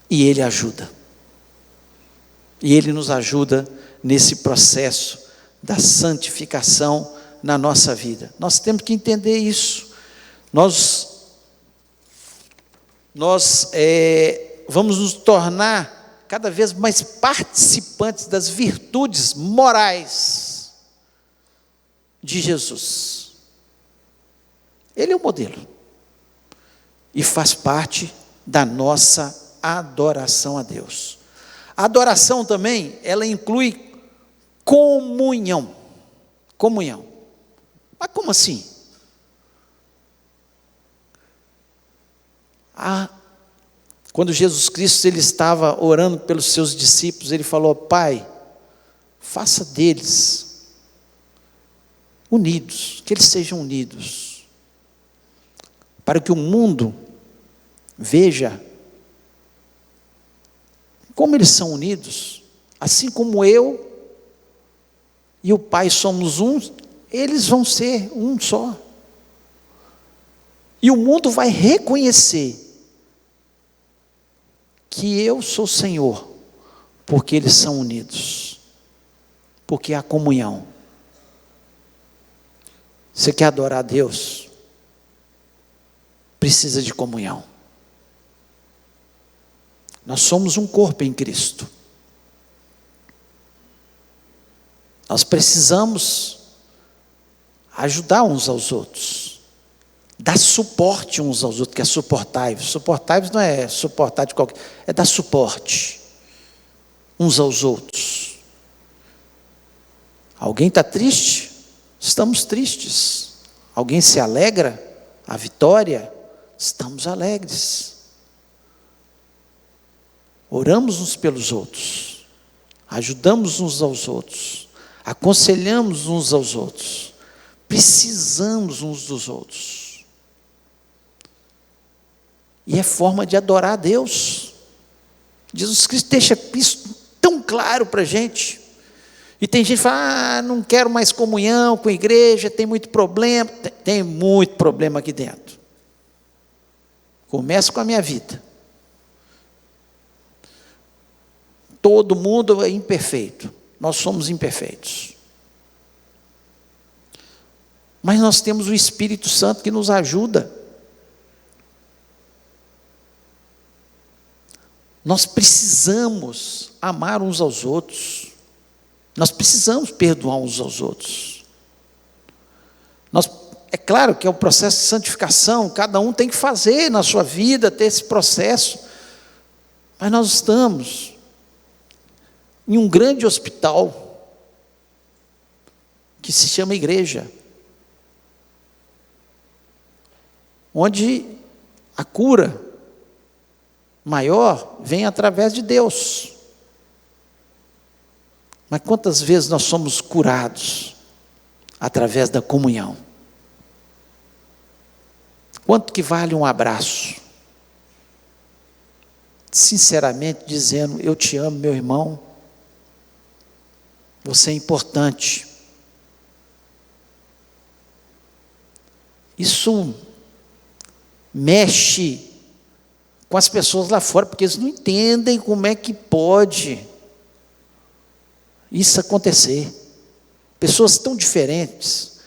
e Ele ajuda, e Ele nos ajuda nesse processo da santificação na nossa vida. Nós temos que entender isso, nós vamos nos tornar cada vez mais participantes das virtudes morais de Jesus. Ele é o modelo, e faz parte da nossa adoração a Deus. A adoração também, ela inclui comunhão. Comunhão. Mas como assim? Quando Jesus Cristo ele estava orando pelos seus discípulos, ele falou, Pai, faça deles unidos, que eles sejam unidos, para que o mundo veja como eles são unidos, assim como eu e o Pai somos um, eles vão ser um só. E o mundo vai reconhecer que eu sou Senhor, porque eles são unidos, porque há comunhão. Você quer adorar a Deus? Precisa de comunhão. Nós somos um corpo em Cristo. Nós precisamos ajudar uns aos outros. Dá suporte uns aos outros, que é suportai-vos. Suportai-vos não é suportar de qualquer, é dar suporte uns aos outros. Alguém está triste? Estamos tristes. Alguém se alegra? A vitória? Estamos alegres. Oramos uns pelos outros, ajudamos uns aos outros, aconselhamos uns aos outros, precisamos uns dos outros. E é forma de adorar a Deus. Jesus Cristo deixa isso tão claro para a gente. E tem gente que fala, não quero mais comunhão com a igreja, tem muito problema. Tem muito problema aqui dentro. Começa com a minha vida. Todo mundo é imperfeito. Nós somos imperfeitos. Mas nós temos o Espírito Santo que nos ajuda. Nós precisamos amar uns aos outros. Nós precisamos perdoar uns aos outros. É claro que é o processo de santificação, cada um tem que fazer na sua vida, ter esse processo. Mas nós estamos em um grande hospital que se chama igreja, onde a cura maior vem através de Deus. Mas quantas vezes nós somos curados através da comunhão? Quanto que vale um abraço? Sinceramente dizendo, eu te amo, meu irmão, você é importante. Isso mexe com as pessoas lá fora, porque eles não entendem como é que pode isso acontecer. Pessoas tão diferentes,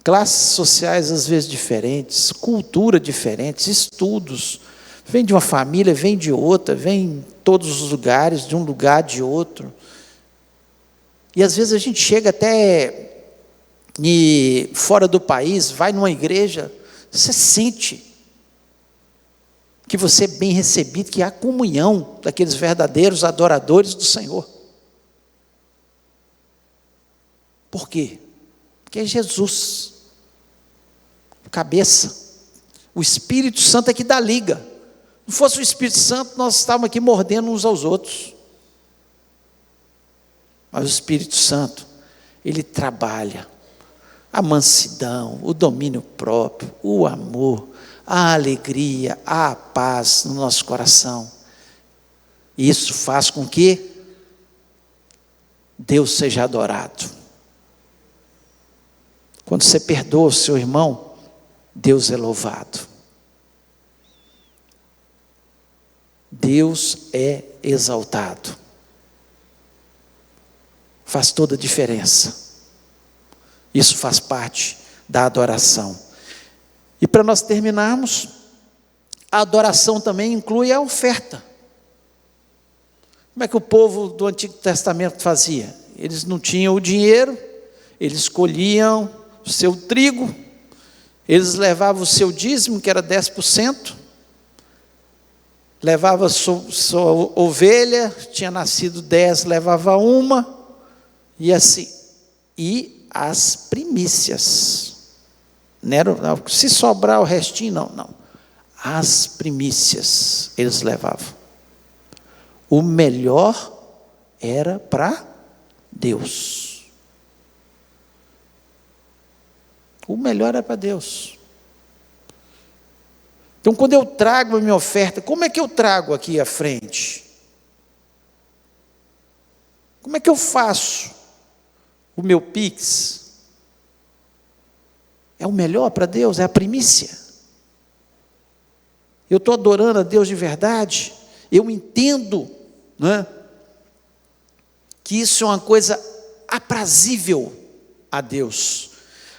classes sociais às vezes diferentes, cultura diferentes, estudos, vem de uma família, vem de outra, vem em todos os lugares, de um lugar, de outro. E às vezes a gente chega até fora do país, vai numa igreja, você sente que você é bem recebido, que há comunhão daqueles verdadeiros adoradores do Senhor. Por quê? Porque é Jesus, cabeça. O Espírito Santo é que dá liga. Não fosse o Espírito Santo, nós estávamos aqui mordendo uns aos outros. Mas o Espírito Santo, ele trabalha a mansidão, o domínio próprio, o amor, a alegria, a paz no nosso coração. E isso faz com que Deus seja adorado. Quando você perdoa o seu irmão, Deus é louvado. Deus é exaltado. Faz toda a diferença. Isso faz parte da adoração. E para nós terminarmos, a adoração também inclui a oferta. Como é que o povo do Antigo Testamento fazia? Eles não tinham o dinheiro, eles colhiam o seu trigo, eles levavam o seu dízimo, que era 10%, levava sua ovelha, tinha nascido 10, levava uma, e assim, e as primícias, não era, se sobrar o restinho, não, as primícias eles levavam. O melhor era para Deus. O melhor é para Deus. Então, quando eu trago a minha oferta, como é que eu trago aqui à frente? Como é que eu faço o meu Pix? É o melhor para Deus, é a primícia. Eu estou adorando a Deus de verdade. Eu entendo, né, que isso é uma coisa aprazível a Deus.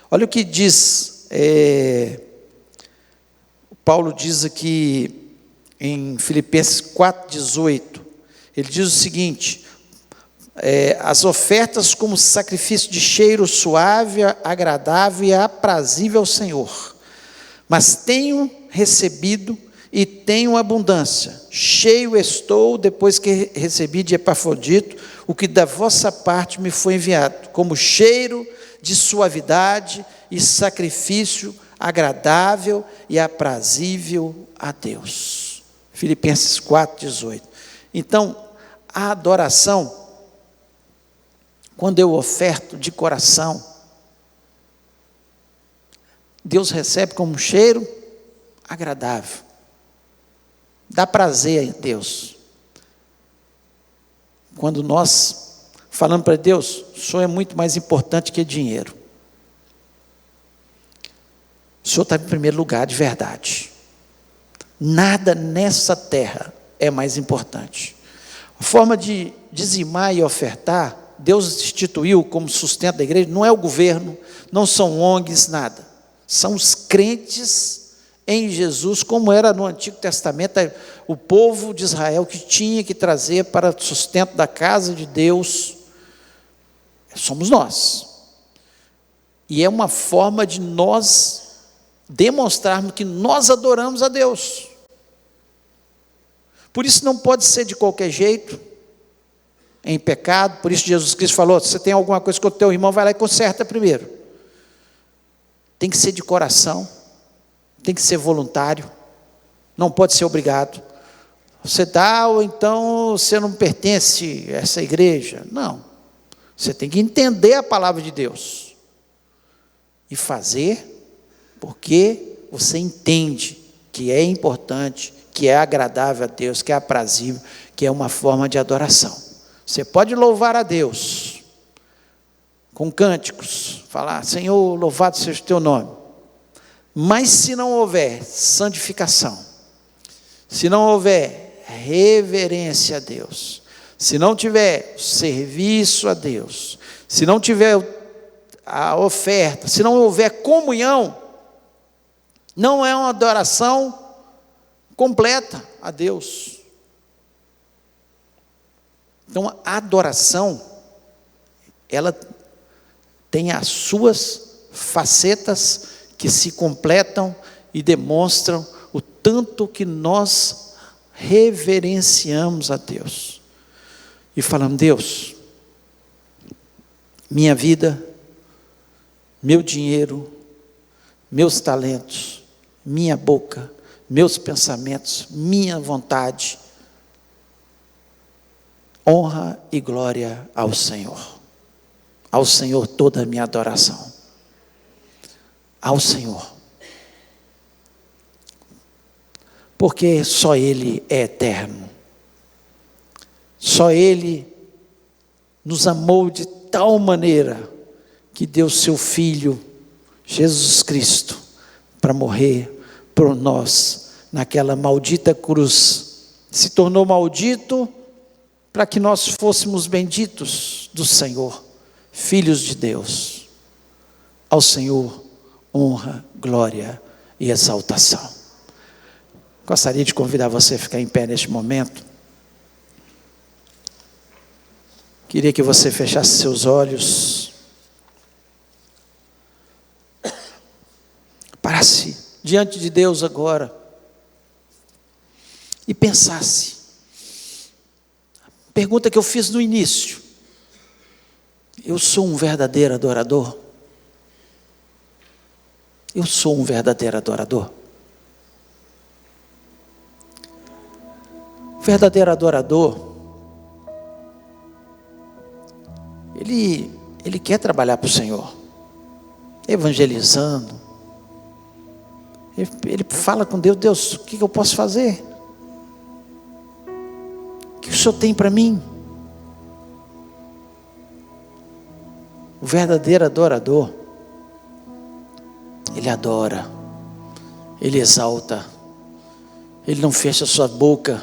Olha o que diz, Paulo diz aqui em Filipenses 4,18, ele diz o seguinte, as ofertas como sacrifício de cheiro suave, agradável e aprazível ao Senhor. Mas tenho recebido e tenho abundância. Cheio estou, depois que recebi de Epafrodito, o que da vossa parte me foi enviado, como cheiro de suavidade e sacrifício agradável e aprazível a Deus. Filipenses 4:18. Então, a adoração, quando eu oferto de coração, Deus recebe como um cheiro agradável. Dá prazer a Deus. Quando nós falamos para Deus, o Senhor é muito mais importante que dinheiro. O Senhor está em primeiro lugar de verdade. Nada nessa terra é mais importante. A forma de dizimar e ofertar, Deus instituiu como sustento da igreja, não é o governo, não são ONGs, nada. São os crentes em Jesus, como era no Antigo Testamento, o povo de Israel que tinha que trazer para o sustento da casa de Deus, somos nós. E é uma forma de nós demonstrarmos que nós adoramos a Deus. Por isso não pode ser de qualquer jeito, em pecado. Por isso Jesus Cristo falou, se você tem alguma coisa com o teu irmão, vai lá e conserta primeiro. Tem que ser de coração, tem que ser voluntário, não pode ser obrigado. Você dá ou então você não pertence a essa igreja. Não, você tem que entender a palavra de Deus e fazer porque você entende que é importante, que é agradável a Deus, que é aprazível, que é uma forma de adoração. Você pode louvar a Deus com cânticos, falar, Senhor, louvado seja o teu nome. Mas se não houver santificação, se não houver reverência a Deus, se não tiver serviço a Deus, se não tiver a oferta, se não houver comunhão, não é uma adoração completa a Deus. Então a adoração, ela tem as suas facetas que se completam e demonstram o tanto que nós reverenciamos a Deus. E falamos, Deus, minha vida, meu dinheiro, meus talentos, minha boca, meus pensamentos, minha vontade, honra e glória ao Senhor. Ao Senhor toda a minha adoração. Ao Senhor. Porque só Ele é eterno. Só Ele nos amou de tal maneira que deu seu Filho, Jesus Cristo, para morrer por nós, naquela maldita cruz. Se tornou maldito para que nós fôssemos benditos do Senhor, filhos de Deus. Ao Senhor, honra, glória e exaltação. Gostaria de convidar você a ficar em pé neste momento. Queria que você fechasse seus olhos. Parasse diante de Deus agora e pensasse. Pergunta que eu fiz no início. Eu sou um verdadeiro adorador? Eu sou um verdadeiro adorador? O verdadeiro adorador, ele quer trabalhar para o Senhor, evangelizando. Ele fala com Deus, Deus, o que eu posso fazer? O que o Senhor tem para mim? O verdadeiro adorador, ele adora, ele exalta, ele não fecha a sua boca,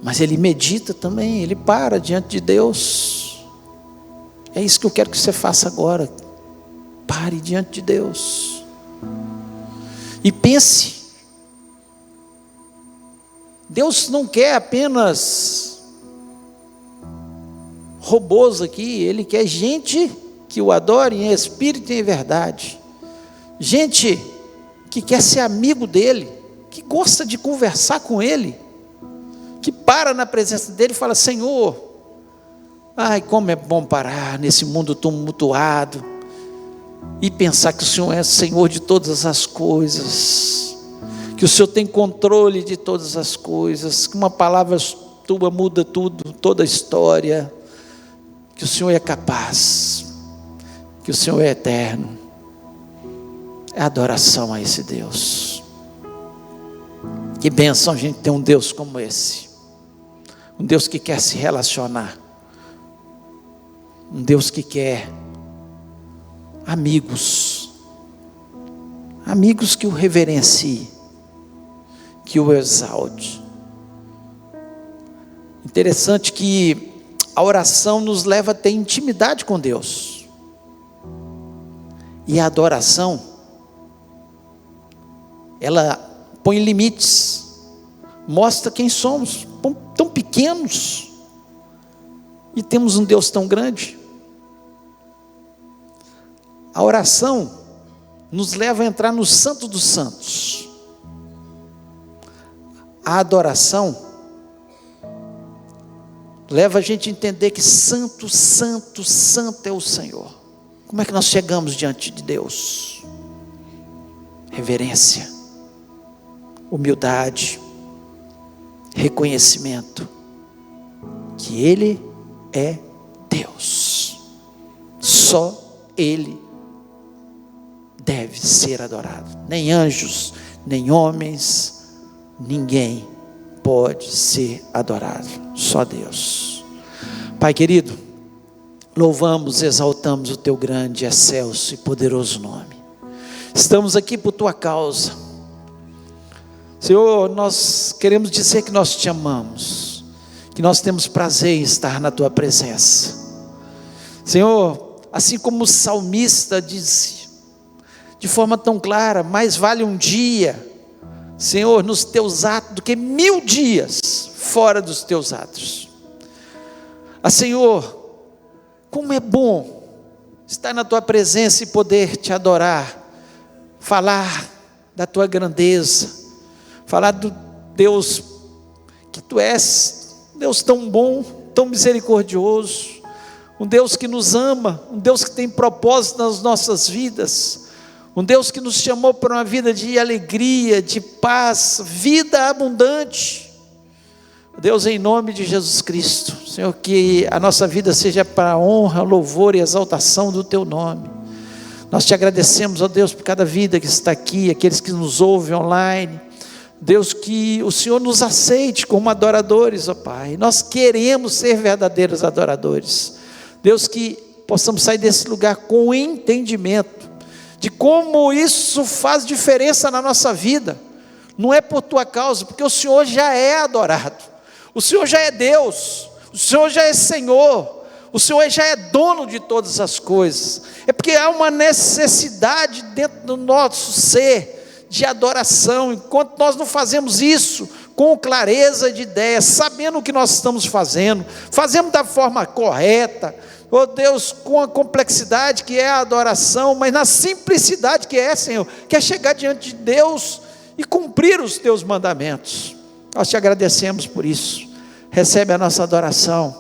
mas ele medita também, ele para diante de Deus. É isso que eu quero que você faça agora. Pare diante de Deus e pense. Deus não quer apenas robôs aqui, Ele quer gente que o adore em espírito e em verdade, gente que quer ser amigo dele, que gosta de conversar com ele, que para na presença dele e fala: Senhor, ai, como é bom parar nesse mundo tumultuado e pensar que o Senhor é Senhor de todas as coisas, que o Senhor tem controle de todas as coisas, que uma palavra tua muda tudo, toda a história, que o Senhor é capaz, que o Senhor é eterno. É adoração a esse Deus. Que bênção a gente ter um Deus como esse, um Deus que quer se relacionar, um Deus que quer amigos que o reverenciem, que o exalte. Interessante que a oração nos leva a ter intimidade com Deus, e a adoração, ela põe limites, mostra quem somos, tão pequenos, e temos um Deus tão grande. A oração nos leva a entrar no Santo dos Santos. A adoração leva a gente a entender que santo, santo, santo é o Senhor. Como é que nós chegamos diante de Deus? Reverência, humildade, reconhecimento que Ele é Deus. Só Ele deve ser adorado. Nem anjos, nem homens, ninguém pode ser adorado. Só Deus. Pai querido, louvamos, exaltamos o Teu grande, excelso e poderoso nome. Estamos aqui por Tua causa. Senhor, nós queremos dizer que nós Te amamos, que nós temos prazer em estar na Tua presença. Senhor, assim como o salmista disse, de forma tão clara: mais vale um dia, Senhor, nos Teus atos, do que 1000 dias fora dos Teus atos. Senhor, como é bom estar na Tua presença e poder Te adorar, falar da Tua grandeza, falar do Deus que Tu és, um Deus tão bom, tão misericordioso, um Deus que nos ama, um Deus que tem propósito nas nossas vidas, um Deus que nos chamou para uma vida de alegria, de paz, vida abundante. Deus, em nome de Jesus Cristo, Senhor, que a nossa vida seja para a honra, louvor e exaltação do Teu nome. Nós Te agradecemos, ó Deus, por cada vida que está aqui, aqueles que nos ouvem online. Deus, que o Senhor nos aceite como adoradores, ó Pai. Nós queremos ser verdadeiros adoradores. Deus, que possamos sair desse lugar com entendimento de como isso faz diferença na nossa vida. Não é por Tua causa, porque o Senhor já é adorado, o Senhor já é Deus, o Senhor já é Senhor, o Senhor já é dono de todas as coisas. É porque há uma necessidade dentro do nosso ser de adoração. Enquanto nós não fazemos isso com clareza de ideia, sabendo o que nós estamos fazendo, fazemos da forma correta, ó Deus, com a complexidade que é a adoração, mas na simplicidade que é, Senhor, que é chegar diante de Deus e cumprir os Teus mandamentos. Nós Te agradecemos por isso. Recebe a nossa adoração,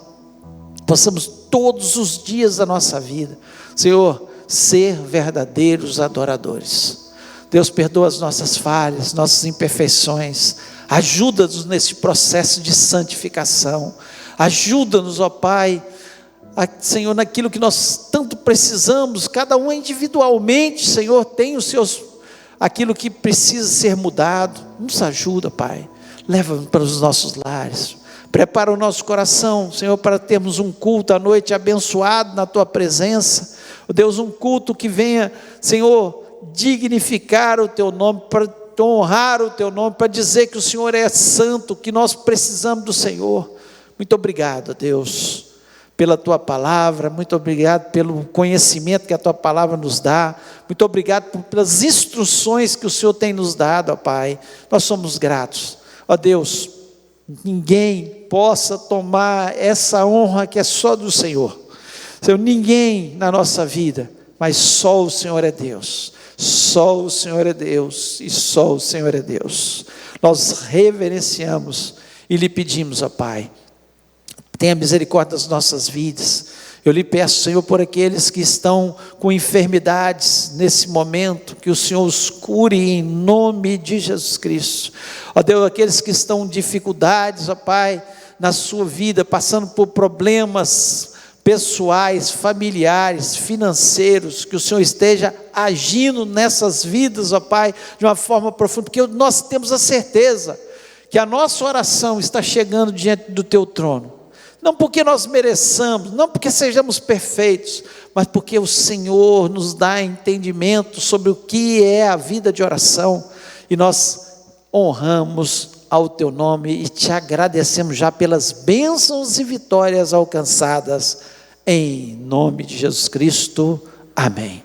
possamos todos os dias da nossa vida, Senhor, ser verdadeiros adoradores. Deus, perdoa as nossas falhas, nossas imperfeições, ajuda-nos nesse processo de santificação, ajuda-nos, ó Pai, Senhor, naquilo que nós tanto precisamos, cada um individualmente, Senhor, tem os seus, aquilo que precisa ser mudado. Nos ajuda, Pai, leva para os nossos lares, prepara o nosso coração, Senhor, para termos um culto à noite abençoado na Tua presença, ó Deus, um culto que venha, Senhor, dignificar o Teu nome, para honrar o Teu nome, para dizer que o Senhor é santo, que nós precisamos do Senhor. Muito obrigado, Deus, pela Tua palavra, muito obrigado pelo conhecimento que a Tua palavra nos dá, muito obrigado pelas instruções que o Senhor tem nos dado, ó Pai. Nós somos gratos, ó Deus. Ninguém possa tomar essa honra que é só do Senhor, Senhor, ninguém na nossa vida, mas só o Senhor é Deus. Só o Senhor é Deus, e só o Senhor é Deus. Nós reverenciamos e lhe pedimos, ó Pai, tenha misericórdia das nossas vidas. Eu lhe peço, Senhor, por aqueles que estão com enfermidades nesse momento, que o Senhor os cure em nome de Jesus Cristo. Ó Deus, aqueles que estão em dificuldades, ó Pai, na sua vida, passando por problemas pessoais, familiares, financeiros, que o Senhor esteja agindo nessas vidas, ó Pai, de uma forma profunda, porque nós temos a certeza que a nossa oração está chegando diante do Teu trono. Não porque nós mereçamos, não porque sejamos perfeitos, mas porque o Senhor nos dá entendimento sobre o que é a vida de oração, e nós honramos ao Teu nome e Te agradecemos já pelas bênçãos e vitórias alcançadas, em nome de Jesus Cristo, amém.